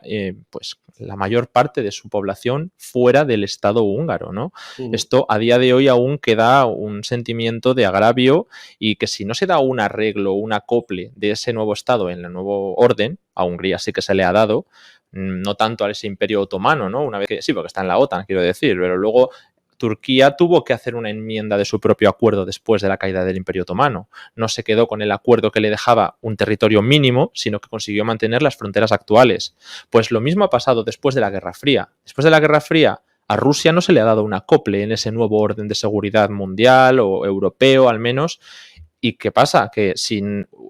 pues la mayor parte de su población fuera del Estado húngaro, ¿no? Esto a día de hoy aún queda un sentimiento de agravio y que si no se da un arreglo, un acople de ese nuevo Estado en el nuevo orden, a Hungría sí que se le ha dado, no tanto a ese imperio otomano, ¿no? Una vez que sí, porque está en la OTAN, quiero decir, pero luego Turquía tuvo que hacer una enmienda de su propio acuerdo después de la caída del Imperio Otomano. No se quedó con el acuerdo que le dejaba un territorio mínimo, sino que consiguió mantener las fronteras actuales. Pues lo mismo ha pasado después de la Guerra Fría. Después de la Guerra Fría, a Rusia no se le ha dado un acople en ese nuevo orden de seguridad mundial o europeo al menos. ¿Y qué pasa? Que si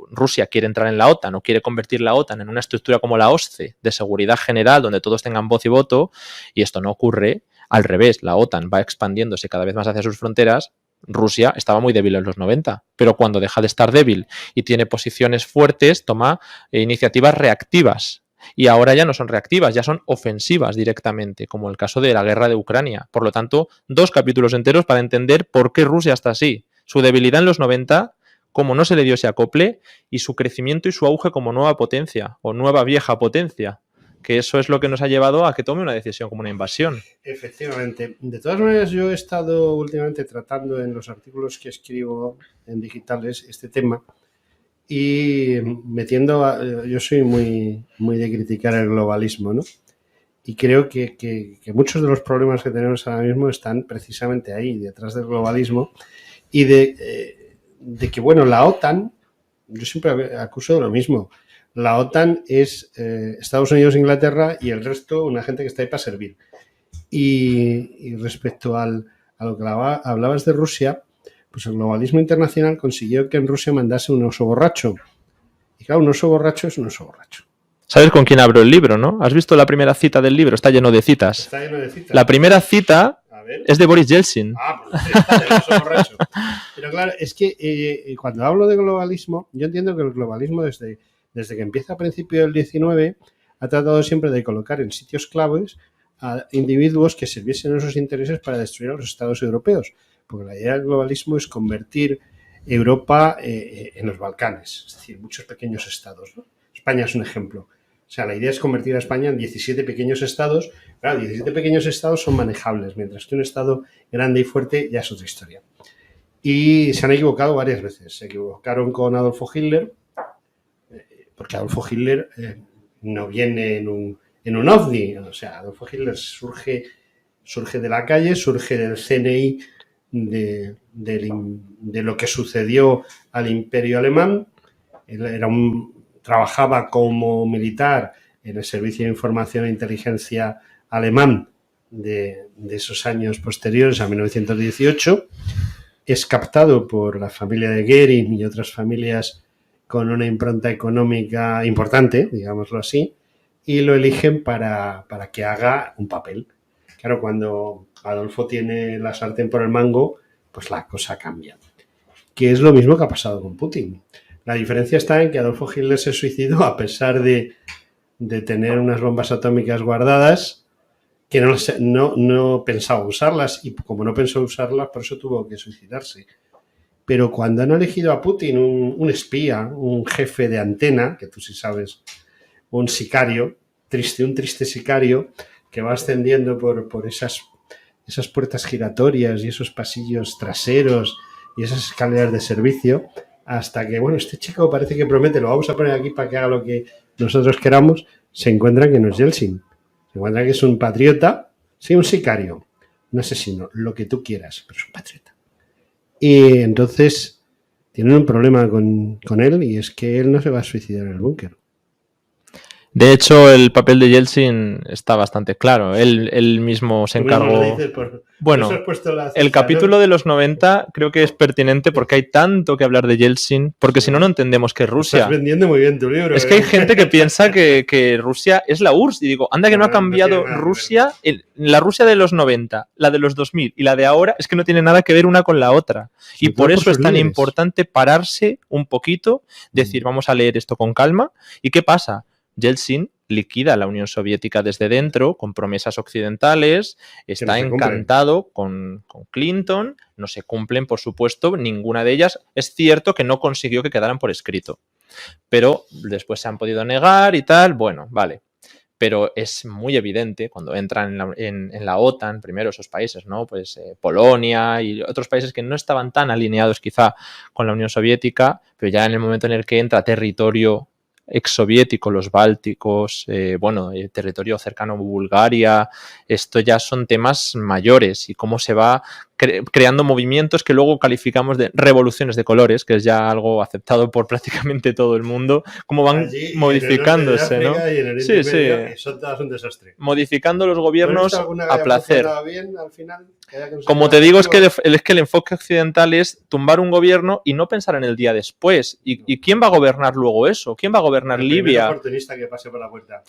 Rusia quiere entrar en la OTAN o quiere convertir la OTAN en una estructura como la OSCE de seguridad general donde todos tengan voz y voto, y esto no ocurre, al revés, la OTAN va expandiéndose cada vez más hacia sus fronteras. Rusia estaba muy débil en los 90, pero cuando deja de estar débil y tiene posiciones fuertes, toma iniciativas reactivas. Y ahora ya no son reactivas, ya son ofensivas directamente, como el caso de la guerra de Ucrania. Por lo tanto, 2 capítulos enteros para entender por qué Rusia está así. Su debilidad en los 90, cómo no se le dio ese acople, y su crecimiento y su auge como nueva potencia, o nueva vieja potencia. Que eso es lo que nos ha llevado a que tome una decisión como una invasión. Efectivamente. De todas maneras, yo he estado últimamente tratando en los artículos que escribo en digitales este tema y yo soy muy de criticar el globalismo, ¿no? Y creo que muchos de los problemas que tenemos ahora mismo están precisamente ahí, detrás del globalismo y de que, bueno, la OTAN, yo siempre acuso de lo mismo. La OTAN es Estados Unidos, Inglaterra y el resto una gente que está ahí para servir. Y respecto a lo que hablabas de Rusia, pues el globalismo internacional consiguió que en Rusia mandase un oso borracho. Y claro, un oso borracho es un oso borracho. ¿Sabes con quién abro el libro, no? ¿Has visto la primera cita del libro? Está lleno de citas. Está lleno de citas. La primera cita es de Boris Yeltsin. Pues está del oso borracho. Pero claro, es que cuando hablo de globalismo, yo entiendo que el globalismo desde que empieza a principios del 19, ha tratado siempre de colocar en sitios claves a individuos que sirviesen a sus intereses para destruir a los estados europeos. Porque la idea del globalismo es convertir Europa en los Balcanes, es decir, muchos pequeños estados, ¿no? España es un ejemplo. O sea, la idea es convertir a España en 17 pequeños estados. Claro, 17 pequeños estados son manejables, mientras que un estado grande y fuerte ya es otra historia. Y se han equivocado varias veces. Se equivocaron con Adolfo Hitler, porque Adolfo Hitler no viene en un ovni. O sea, Adolfo Hitler surge de la calle, surge del CNI, de lo que sucedió al Imperio Alemán. Él trabajaba como militar en el Servicio de Información e Inteligencia alemán de esos años posteriores a 1918. Es captado por la familia de Goering y otras familias con una impronta económica importante, digámoslo así, y lo eligen para que haga un papel. Claro, cuando Adolfo tiene la sartén por el mango, pues la cosa cambia. Que es lo mismo que ha pasado con Putin. La diferencia está en que Adolfo Hitler se suicidó a pesar de tener unas bombas atómicas guardadas, que no pensaba usarlas, y como no pensó usarlas, por eso tuvo que suicidarse. Pero cuando han elegido a Putin un espía, un jefe de antena, que tú sí sabes, un sicario, un triste sicario, que va ascendiendo por esas puertas giratorias y esos pasillos traseros y esas escaleras de servicio, hasta que, bueno, este chico parece que promete, lo vamos a poner aquí para que haga lo que nosotros queramos, se encuentran que no es Yeltsin. Se encuentran que es un patriota, sí, un sicario, un asesino, lo que tú quieras, pero es un patriota. Y entonces tienen un problema con él, y es que él no se va a suicidar en el búnker. De hecho, el papel de Yeltsin está bastante claro. Él mismo se encargó... Bueno, el capítulo de los 90 creo que es pertinente porque hay tanto que hablar de Yeltsin, porque si no, no entendemos que Rusia... Estás vendiendo muy bien tu libro. Es que hay gente que piensa que Rusia es la URSS, y digo, anda que no ha cambiado Rusia, la Rusia de los 90, la de los 2000 y la de ahora, es que no tiene nada que ver una con la otra. Y por eso es tan importante pararse un poquito, decir, vamos a leer esto con calma. ¿Y qué pasa? Yeltsin liquida a la Unión Soviética desde dentro con promesas occidentales, está encantado con Clinton, no se cumplen, por supuesto, ninguna de ellas. Es cierto que no consiguió que quedaran por escrito, pero después se han podido negar y tal, bueno, vale. Pero es muy evidente cuando entran en la OTAN, primero esos países, ¿no? Pues Polonia y otros países que no estaban tan alineados quizá con la Unión Soviética, pero ya en el momento en el que entra territorio exsoviético, los bálticos, territorio cercano a Bulgaria, esto ya son temas mayores y cómo se va creando movimientos que luego calificamos de revoluciones de colores, que es ya algo aceptado por prácticamente todo el mundo, cómo van allí, modificándose, ¿no? Sí, son todas un desastre. Modificando los gobiernos a placer. Bien, al final, como te digo, es que el enfoque occidental es tumbar un gobierno y no pensar en el día después. ¿Y quién va a gobernar luego eso? ¿Quién va a gobernar Libia? El oportunista que pase por la puerta.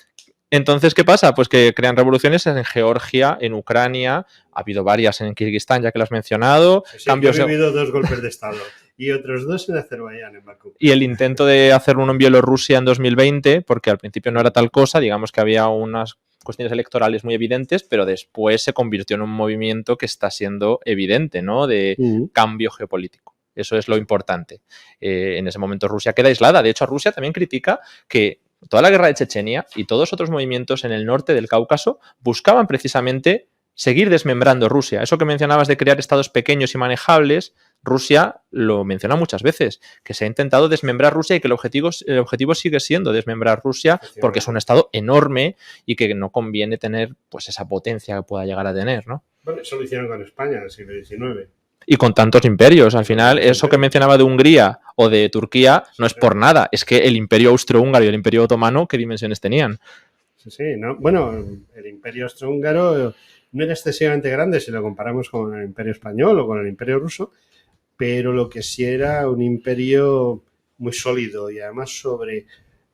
Entonces, ¿qué pasa? Pues que crean revoluciones en Georgia, en Ucrania, ha habido varias en Kirguistán, ya que lo has mencionado. Sí, cambios... Ha habido 2 golpes de Estado y otros 2 en Azerbaiyán, en Bakú. Y el intento de hacer uno en Bielorrusia en 2020, porque al principio no era tal cosa, digamos que había unas cuestiones electorales muy evidentes, pero después se convirtió en un movimiento que está siendo evidente, ¿no? De cambio geopolítico. Eso es lo importante. En ese momento Rusia queda aislada. De hecho, Rusia también critica que toda la guerra de Chechenia y todos otros movimientos en el norte del Cáucaso buscaban precisamente seguir desmembrando Rusia. Eso que mencionabas de crear estados pequeños y manejables, Rusia lo menciona muchas veces, que se ha intentado desmembrar Rusia y que el objetivo sigue siendo desmembrar Rusia porque es un estado enorme y que no conviene tener pues esa potencia que pueda llegar a tener, ¿no? Bueno, eso lo hicieron con España en el siglo XIX. Y con tantos imperios. Al final, eso que mencionaba de Hungría o de Turquía no es por nada. Es que el imperio austrohúngaro y el imperio otomano, ¿qué dimensiones tenían? Sí, ¿no? Bueno, el imperio austrohúngaro no era excesivamente grande si lo comparamos con el imperio español o con el imperio ruso, pero lo que sí era un imperio muy sólido y además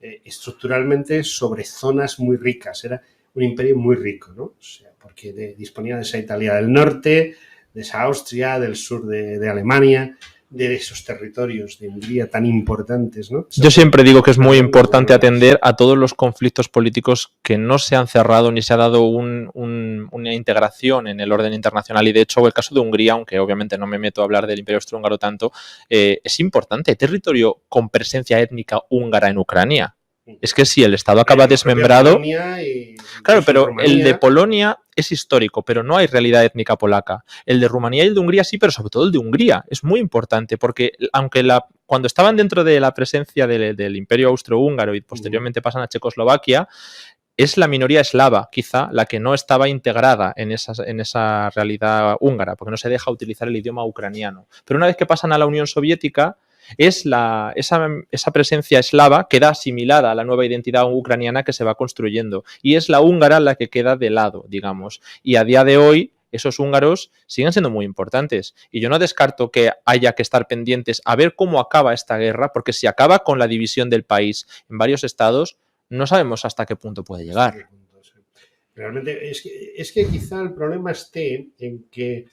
estructuralmente sobre zonas muy ricas. Era un imperio muy rico, ¿no? O sea, porque disponía de esa Italia del norte, de esa Austria, del sur de Alemania, de esos territorios de Hungría tan importantes, ¿no? Yo siempre digo que es muy importante atender a todos los conflictos políticos que no se han cerrado ni se ha dado una integración en el orden internacional, y de hecho el caso de Hungría, aunque obviamente no me meto a hablar del Imperio Austrohúngaro tanto, es importante. Hay territorio con presencia étnica húngara en Ucrania. Es que si el Estado acaba desmembrado... Claro, pero Rumanía. El de Polonia es histórico, pero no hay realidad étnica polaca. El de Rumanía y el de Hungría sí, pero sobre todo el de Hungría. Es muy importante porque aunque cuando estaban dentro de la presencia del Imperio Austrohúngaro y posteriormente pasan a Checoslovaquia, es la minoría eslava, quizá, la que no estaba integrada en esa realidad húngara, porque no se deja utilizar el idioma ucraniano. Pero una vez que pasan a la Unión Soviética, esa presencia eslava queda asimilada a la nueva identidad ucraniana que se va construyendo, y es la húngara la que queda de lado, digamos. Y a día de hoy esos húngaros siguen siendo muy importantes, y yo no descarto que haya que estar pendientes a ver cómo acaba esta guerra, porque si acaba con la división del país en varios estados, no sabemos hasta qué punto puede llegar. Realmente es que quizá el problema esté en que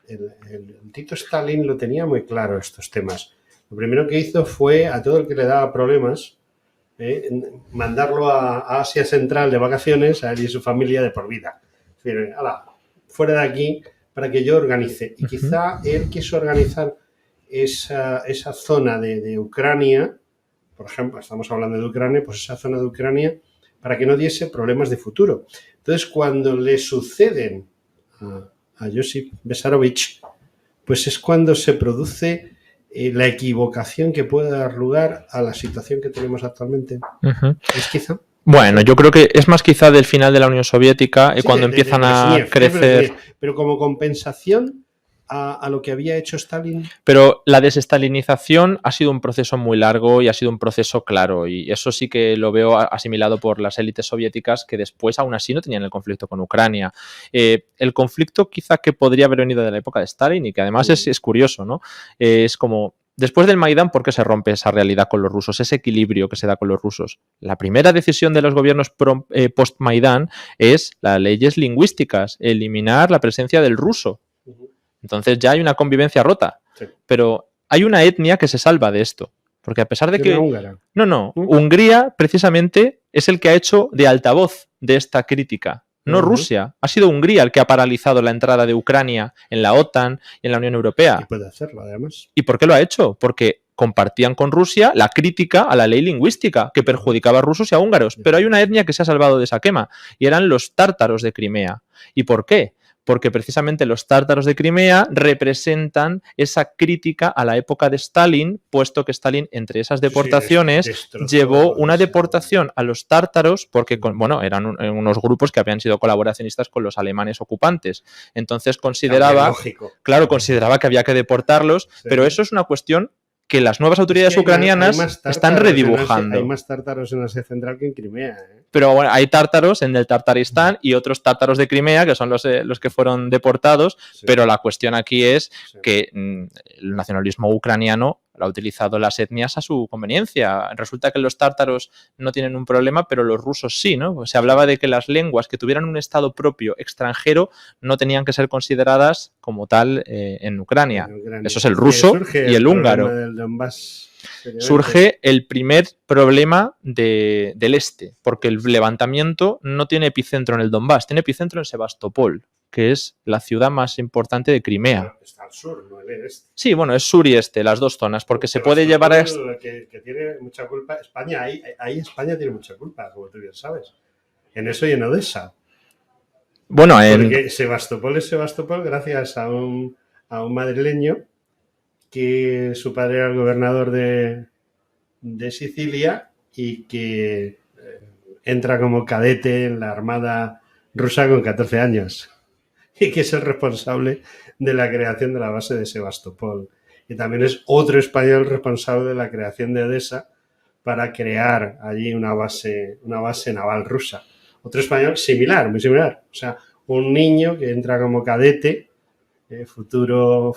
el Tito Stalin lo tenía muy claro estos temas. Lo primero que hizo fue a todo el que le daba problemas mandarlo a Asia Central de vacaciones, a él y su familia de por vida. Es decir, ala, fuera de aquí para que yo organice. Y quizá él quiso organizar esa zona de Ucrania, por ejemplo, estamos hablando de Ucrania, pues esa zona de Ucrania para que no diese problemas de futuro. Entonces, cuando le suceden a Josip Besarovich, pues es cuando se produce la equivocación que puede dar lugar a la situación que tenemos actualmente. ¿Es quizá? Bueno, yo creo que es más quizá del final de la Unión Soviética, cuando empiezan a crecer... Pero como compensación a lo que había hecho Stalin. Pero la desestalinización ha sido un proceso muy largo y ha sido un proceso claro, y eso sí que lo veo asimilado por las élites soviéticas, que después aún así no tenían el conflicto con Ucrania. El conflicto quizá que podría haber venido de la época de Stalin, y que además es curioso, ¿no? Es como... Después del Maidán, ¿por qué se rompe esa realidad con los rusos, ese equilibrio que se da con los rusos? La primera decisión de los gobiernos post-Maidán es las leyes lingüísticas, eliminar la presencia del ruso. Entonces ya hay una convivencia rota. Sí. Pero hay una etnia que se salva de esto. Porque a pesar de que... Húngara. No. Hungría, precisamente, es el que ha hecho de altavoz de esta crítica. No Rusia. Ha sido Hungría el que ha paralizado la entrada de Ucrania en la OTAN y en la Unión Europea. Y puede hacerlo, además. ¿Y por qué lo ha hecho? Porque compartían con Rusia la crítica a la ley lingüística que perjudicaba a rusos y a húngaros. Pero hay una etnia que se ha salvado de esa quema y eran los tártaros de Crimea. ¿Y por qué? Porque precisamente los tártaros de Crimea representan esa crítica a la época de Stalin, puesto que Stalin, entre esas deportaciones, llevó una deportación a los tártaros, porque eran unos grupos que habían sido colaboracionistas con los alemanes ocupantes. Entonces consideraba que había que deportarlos, pero eso es una cuestión que las nuevas autoridades ucranianas están redibujando. Hay más tártaros en Asia Central que en Crimea. Pero bueno, hay tártaros en el Tartaristán y otros tártaros de Crimea, que son los que fueron deportados, pero la cuestión aquí es que el nacionalismo ucraniano ha utilizado las etnias a su conveniencia. Resulta que los tártaros no tienen un problema, pero los rusos sí, ¿no? Se hablaba de que las lenguas que tuvieran un estado propio extranjero no tenían que ser consideradas como tal en Ucrania. Eso es el ruso y el húngaro. Surge el primer problema del este, porque el levantamiento no tiene epicentro en el Donbass, tiene epicentro en Sebastopol, que es la ciudad más importante de Crimea. Está al sur, no el este. Sí, bueno, es sur y este, las dos zonas, porque se puede llevar a... Que tiene mucha culpa, España, ahí España tiene mucha culpa, como tú bien sabes, en eso y en Odessa. Bueno, porque Sebastopol es Sebastopol gracias a un madrileño que su padre era el gobernador de Sicilia y que entra como cadete en la Armada rusa con 14 años y que es el responsable de la creación de la base de Sebastopol. Y también es otro español responsable de la creación de Odessa para crear allí una base naval rusa. Otro español similar, muy similar. O sea, un niño que entra como cadete, futuro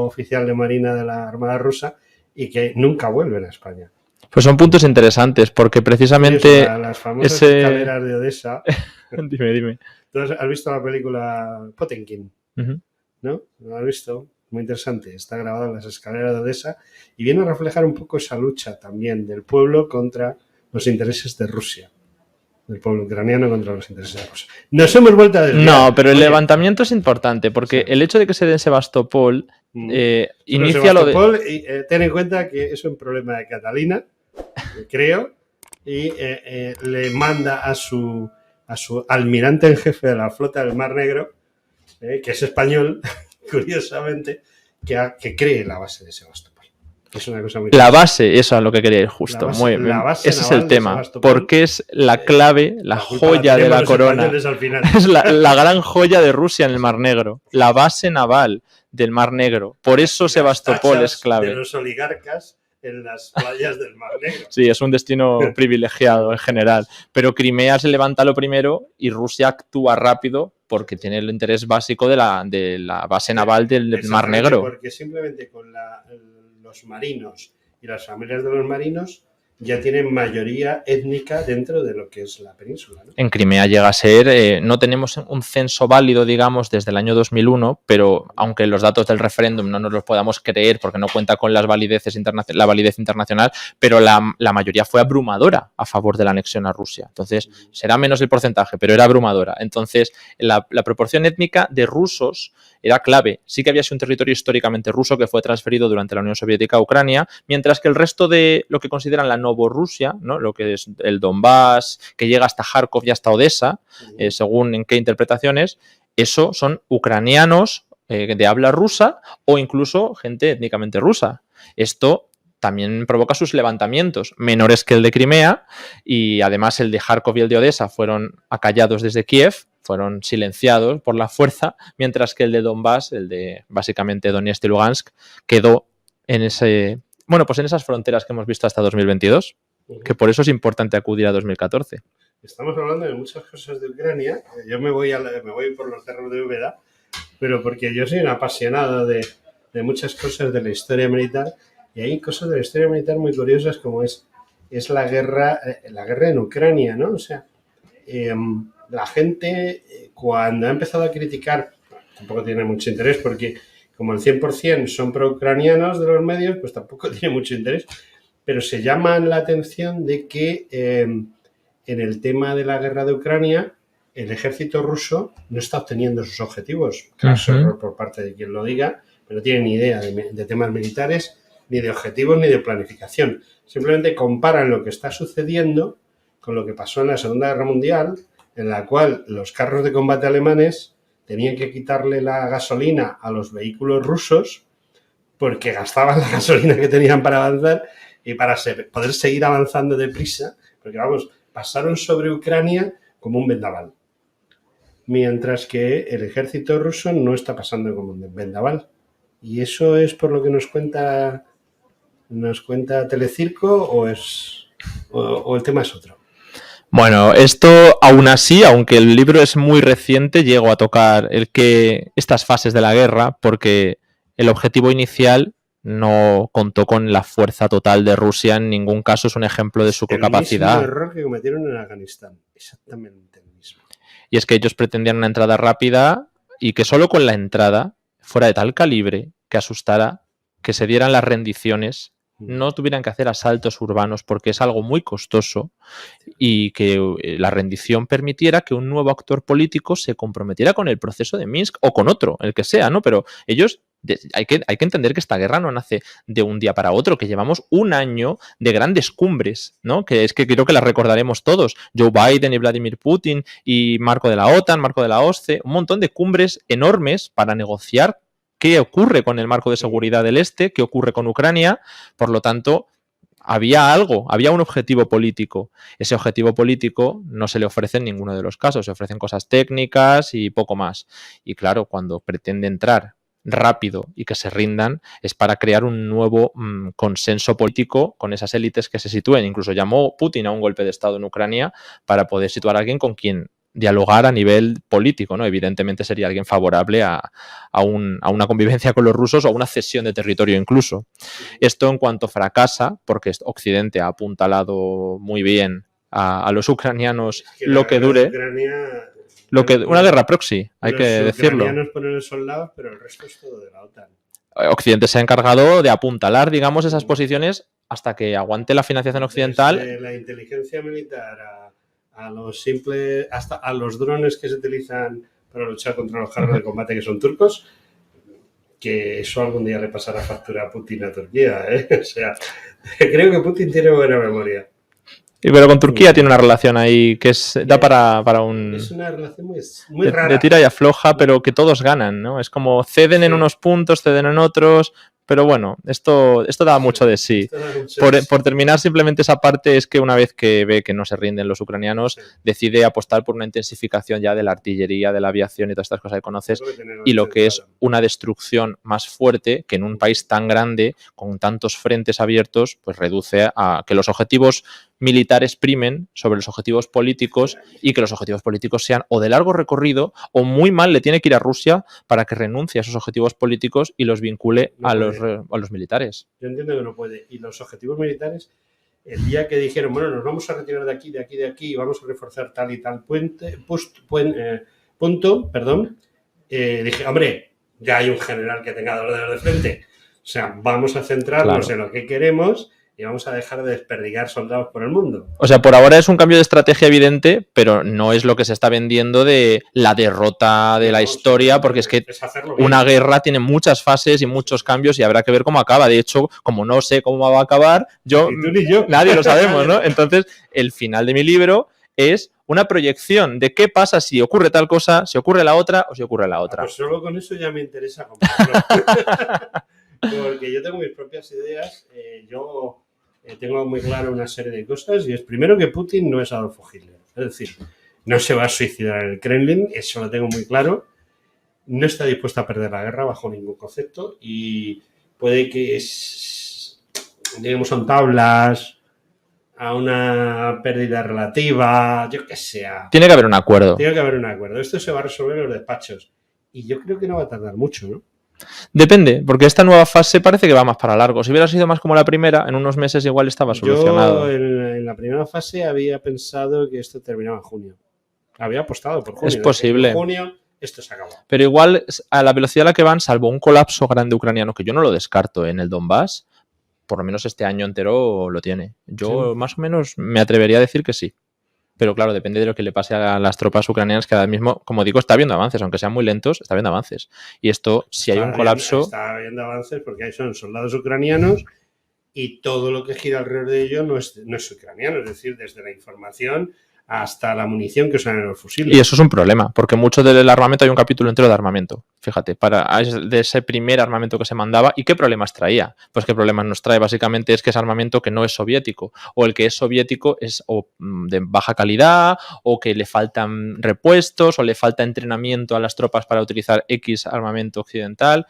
oficial de Marina de la Armada rusa y que nunca vuelven a España. Pues son puntos interesantes porque precisamente... Las famosas escaleras de Odessa. Dime. ¿Tú has visto la película Potemkin? ¿No? ¿Lo has visto? Muy interesante. Está grabado en las escaleras de Odessa y viene a reflejar un poco esa lucha también del pueblo contra los intereses de Rusia. Del pueblo ucraniano contra los intereses de Rusia. Nos hemos vuelto a desviar. No, pero el levantamiento es importante porque el hecho de que se dé en Sebastopol inicia lo de... ten en cuenta que es un problema de Catalina, creo, y le manda a su almirante en jefe de la flota del Mar Negro, que es español, curiosamente, que cree la base de Sebastopol. Es una cosa muy la base, eso es lo que quería ir justo. Muy bien. Ese es el tema. Porque es la clave, la joya de la corona. Es la gran joya de Rusia en el Mar Negro. La base naval del Mar Negro. Por eso Sebastopol es clave. De los oligarcas en las playas del Mar Negro. Sí, es un destino privilegiado en general. Pero Crimea se levanta lo primero y Rusia actúa rápido porque tiene el interés básico de la base naval del Mar Negro. Porque simplemente con los marinos y las familias de los marinos ya tienen mayoría étnica dentro de lo que es la península, ¿no? En Crimea llega a ser, no tenemos un censo válido, digamos, desde el año 2001, pero aunque los datos del referéndum no nos los podamos creer porque no cuenta con la validez internacional, pero la mayoría fue abrumadora a favor de la anexión a Rusia. Entonces, será menos el porcentaje, pero era abrumadora. Entonces, la proporción étnica de rusos era clave. Sí que había sido un territorio históricamente ruso que fue transferido durante la Unión Soviética a Ucrania, mientras que el resto de lo que consideran la Novorrusia, ¿no? Lo que es el Donbass, que llega hasta Kharkov y hasta Odessa, según en qué interpretaciones, eso son ucranianos de habla rusa o incluso gente étnicamente rusa. Esto también provoca sus levantamientos, menores que el de Crimea, y además el de Kharkov y el de Odessa fueron acallados desde Kiev, fueron silenciados por la fuerza, mientras que el de Donbass, el de básicamente Donetsk y Lugansk, quedó en en esas fronteras que hemos visto hasta 2022, que por eso es importante acudir a 2014. Estamos hablando de muchas cosas de Ucrania. Yo me voy por los cerros de Úbeda, pero porque yo soy un apasionado de muchas cosas de la historia militar, y hay cosas de la historia militar muy curiosas como es la guerra en Ucrania, ¿no? O sea, la gente cuando ha empezado a criticar, tampoco tiene mucho interés porque como el 100% son pro-ucranianos de los medios, pues tampoco tiene mucho interés, pero se llaman la atención de que en el tema de la guerra de Ucrania, el ejército ruso no está obteniendo sus objetivos. Caso error por parte de quien lo diga, pero no tiene ni idea de temas militares, ni de objetivos, ni de planificación. Simplemente comparan lo que está sucediendo con lo que pasó en la Segunda Guerra Mundial, en la cual los carros de combate alemanes tenían que quitarle la gasolina a los vehículos rusos porque gastaban la gasolina que tenían para avanzar y para poder seguir avanzando deprisa, porque vamos, pasaron sobre Ucrania como un vendaval. Mientras que el ejército ruso no está pasando como un vendaval. ¿Y eso es por lo que nos cuenta Telecirco o el tema es otro? Bueno, esto aún así, aunque el libro es muy reciente, llego a tocar estas fases de la guerra, porque el objetivo inicial no contó con la fuerza total de Rusia, en ningún caso es un ejemplo de su capacidad. El mismo error que cometieron en Afganistán, exactamente el mismo. Y es que ellos pretendían una entrada rápida y que solo con la entrada fuera de tal calibre que asustara, que se dieran las rendiciones, no tuvieran que hacer asaltos urbanos porque es algo muy costoso y que la rendición permitiera que un nuevo actor político se comprometiera con el proceso de Minsk o con otro, el que sea, ¿no? Pero ellos... Hay que entender que esta guerra no nace de un día para otro, que llevamos un año de grandes cumbres, ¿no? Que es que creo que las recordaremos todos. Joe Biden y Vladimir Putin y Marco de la OTAN, Marco de la OSCE, un montón de cumbres enormes para negociar qué ocurre con el marco de seguridad del Este, qué ocurre con Ucrania. Por lo tanto, había un objetivo político. Ese objetivo político no se le ofrece en ninguno de los casos, se ofrecen cosas técnicas y poco más. Y claro, cuando pretende entrar rápido y que se rindan, es para crear un nuevo consenso político con esas élites que se sitúen. Incluso llamó Putin a un golpe de Estado en Ucrania para poder situar a alguien con quien dialogar a nivel político, ¿no? Evidentemente sería alguien favorable a una convivencia con los rusos o a una cesión de territorio incluso. Esto en cuanto fracasa, porque Occidente ha apuntalado muy bien a los ucranianos lo que dure... Una guerra proxy, hay que decirlo. Los ucranianos ponen los soldados, pero el resto es todo de la OTAN. Occidente se ha encargado de apuntalar, digamos, esas posiciones hasta que aguante la financiación occidental. Desde la inteligencia militar a los simples, hasta a los drones que se utilizan para luchar contra los carros de combate que son turcos, que eso algún día le pasará factura a Putin a Turquía, ¿eh? O sea, creo que Putin tiene buena memoria. Pero con Turquía tiene una relación ahí que da para un... Es una relación muy rara. De tira y afloja, pero que todos ganan, ¿no? Es como ceden en unos puntos, ceden en otros... Pero bueno, esto da mucho de sí. Por terminar simplemente esa parte, es que una vez que ve que no se rinden los ucranianos, decide apostar por una intensificación ya de la artillería, de la aviación y todas estas cosas que conoces, y lo que es una destrucción más fuerte, que en un país tan grande, con tantos frentes abiertos, pues reduce a que los objetivos militares primen sobre los objetivos políticos y que los objetivos políticos sean o de largo recorrido o muy mal le tiene que ir a Rusia para que renuncie a esos objetivos políticos y los vincule a los militares. Yo entiendo que no puede. Y los objetivos militares, el día que dijeron, bueno, nos vamos a retirar de aquí y vamos a reforzar tal y tal punto, dije, hombre, ya hay un general que tenga dos dedos de frente. O sea, vamos a centrarnos en lo que queremos y vamos a dejar de desperdigar soldados por el mundo. O sea, por ahora es un cambio de estrategia evidente, pero no es lo que se está vendiendo de la derrota de la historia, porque es que una guerra tiene muchas fases y muchos cambios y habrá que ver cómo acaba. De hecho, como no sé cómo va a acabar, ni tú ni yo. Nadie lo sabemos, ¿no? Entonces, el final de mi libro es una proyección de qué pasa si ocurre tal cosa, si ocurre la otra o si ocurre la otra. Pues solo con eso ya me interesa comprarlo. Porque yo tengo mis propias ideas. Yo tengo muy claro una serie de cosas y es primero que Putin no es Adolfo Hitler. Es decir, no se va a suicidar en el Kremlin, eso lo tengo muy claro. No está dispuesto a perder la guerra bajo ningún concepto y puede que lleguemos a tablas, a una pérdida relativa, yo que sea. Tiene que haber un acuerdo. Tiene que haber un acuerdo. Esto se va a resolver en los despachos. Y yo creo que no va a tardar mucho, ¿no? Depende, porque esta nueva fase parece que va más para largo. Si hubiera sido más como la primera, en unos meses igual estaba solucionado. Yo en la primera fase había pensado que esto terminaba en junio. Había apostado por junio. Es posible. En junio esto se acabó. Pero igual, a la velocidad a la que van, salvo un colapso grande ucraniano, que yo no lo descarto en el Donbass, por lo menos este año entero lo tiene. Yo más o menos me atrevería a decir que sí. pero claro, depende de lo que le pase a las tropas ucranianas, que ahora mismo, como digo, está habiendo avances, aunque sean muy lentos, está habiendo avances. Y esto, si hay un colapso... Está habiendo avances porque ahí son soldados ucranianos y todo lo que gira alrededor de ello no es ucraniano, es decir, desde la información hasta la munición que usan en los fusiles. Y eso es un problema, porque mucho del armamento, hay un capítulo entero de armamento, fíjate, de ese primer armamento que se mandaba. ¿Y qué problemas traía? Pues qué problemas nos trae básicamente es que es armamento que no es soviético, o el que es soviético es o de baja calidad, o que le faltan repuestos, o le falta entrenamiento a las tropas para utilizar X armamento occidental.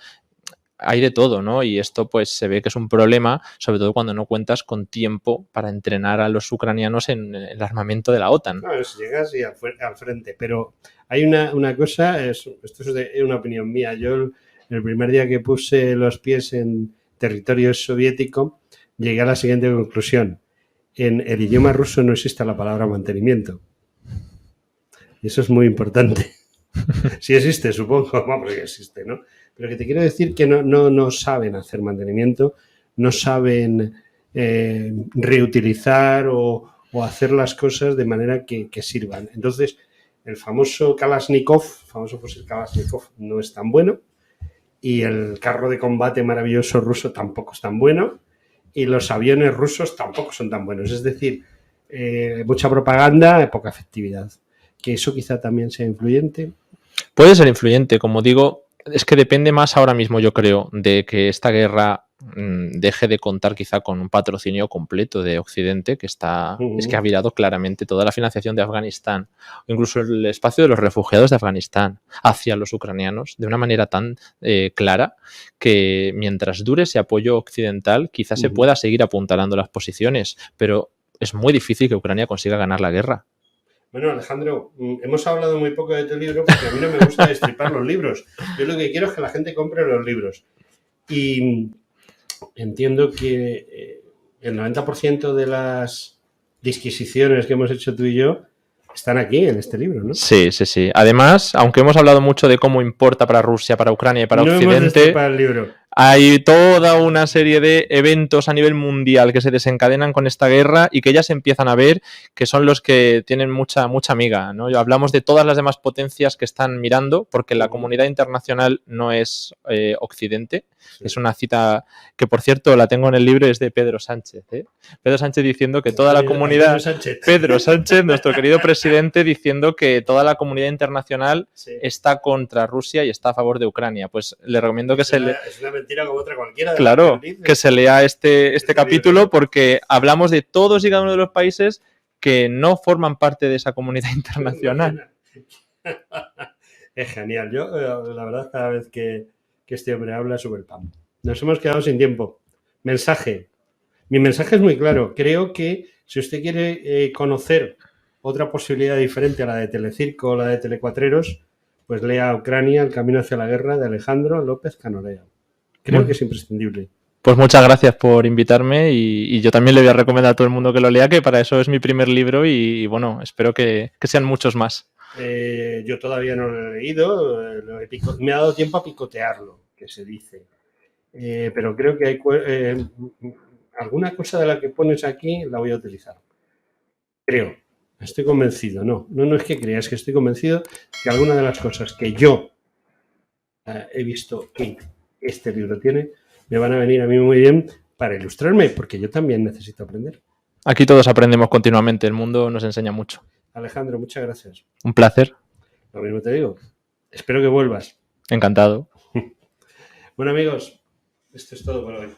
Hay de todo, ¿no? Y esto pues se ve que es un problema, sobre todo cuando no cuentas con tiempo para entrenar a los ucranianos en el armamento de la OTAN. No, llegas y al frente, pero hay una cosa, esto es una opinión mía. Yo el primer día que puse los pies en territorio soviético llegué a la siguiente conclusión. En el idioma ruso no existe la palabra mantenimiento. Y eso es muy importante. Sí existe, supongo, porque existe, ¿no? Pero que te quiero decir que no saben hacer mantenimiento, no saben reutilizar o hacer las cosas de manera que sirvan. Entonces, el famoso fusil Kalashnikov no es tan bueno y el carro de combate maravilloso ruso tampoco es tan bueno y los aviones rusos tampoco son tan buenos. Es decir, mucha propaganda, poca efectividad. Que eso quizá también sea influyente. Puede ser influyente, como digo, es que depende más ahora mismo, yo creo, de que esta guerra deje de contar quizá con un patrocinio completo de Occidente, que es que ha virado claramente toda la financiación de Afganistán, o incluso el espacio de los refugiados de Afganistán hacia los ucranianos de una manera tan clara que mientras dure ese apoyo occidental quizás se pueda seguir apuntalando las posiciones, pero es muy difícil que Ucrania consiga ganar la guerra. Bueno, Alejandro, hemos hablado muy poco de tu libro porque a mí no me gusta destripar los libros. Yo lo que quiero es que la gente compre los libros. Y entiendo que el 90% de las disquisiciones que hemos hecho tú y yo están aquí, en este libro, ¿no? Sí, sí, sí. Además, aunque hemos hablado mucho de cómo importa para Rusia, para Ucrania y para Occidente, hemos destripado el libro. Hay toda una serie de eventos a nivel mundial que se desencadenan con esta guerra y que ya se empiezan a ver, que son los que tienen mucha miga, ¿no? Hablamos de todas las demás potencias que están mirando, porque la comunidad internacional no es Occidente. Sí. Es una cita que, por cierto, la tengo en el libro, es de Pedro Sánchez. Pedro Sánchez diciendo que toda la comunidad... Pedro Sánchez, nuestro querido presidente, diciendo que toda la comunidad internacional está contra Rusia y está a favor de Ucrania. Pues le recomiendo que es una mentira como otra cualquiera. Claro, que se lea este capítulo libro. Porque hablamos de todos y cada uno de los países que no forman parte de esa comunidad internacional. Es genial. Yo, la verdad, cada vez que este hombre habla sobre el PAM. Nos hemos quedado sin tiempo. Mensaje. Mi mensaje es muy claro. Creo que si usted quiere conocer otra posibilidad diferente a la de Telecirco o la de Telecuatreros, pues lea Ucrania, El camino hacia la guerra, de Alejandro López Canorea. Creo que es imprescindible. Pues muchas gracias por invitarme y yo también le voy a recomendar a todo el mundo que lo lea, que para eso es mi primer libro y bueno, espero que sean muchos más. Yo todavía no lo he leído, me ha dado tiempo a picotearlo, que se dice. Pero creo que hay alguna cosa de la que pones aquí la voy a utilizar. Creo, estoy convencido, no es que crea, es que estoy convencido que alguna de las cosas que yo he visto que este libro tiene, me van a venir a mí muy bien para ilustrarme, porque yo también necesito aprender. Aquí todos aprendemos continuamente, el mundo nos enseña mucho. Alejandro, muchas gracias. Un placer. Lo mismo te digo. Espero que vuelvas. Encantado. Bueno, amigos, esto es todo por hoy.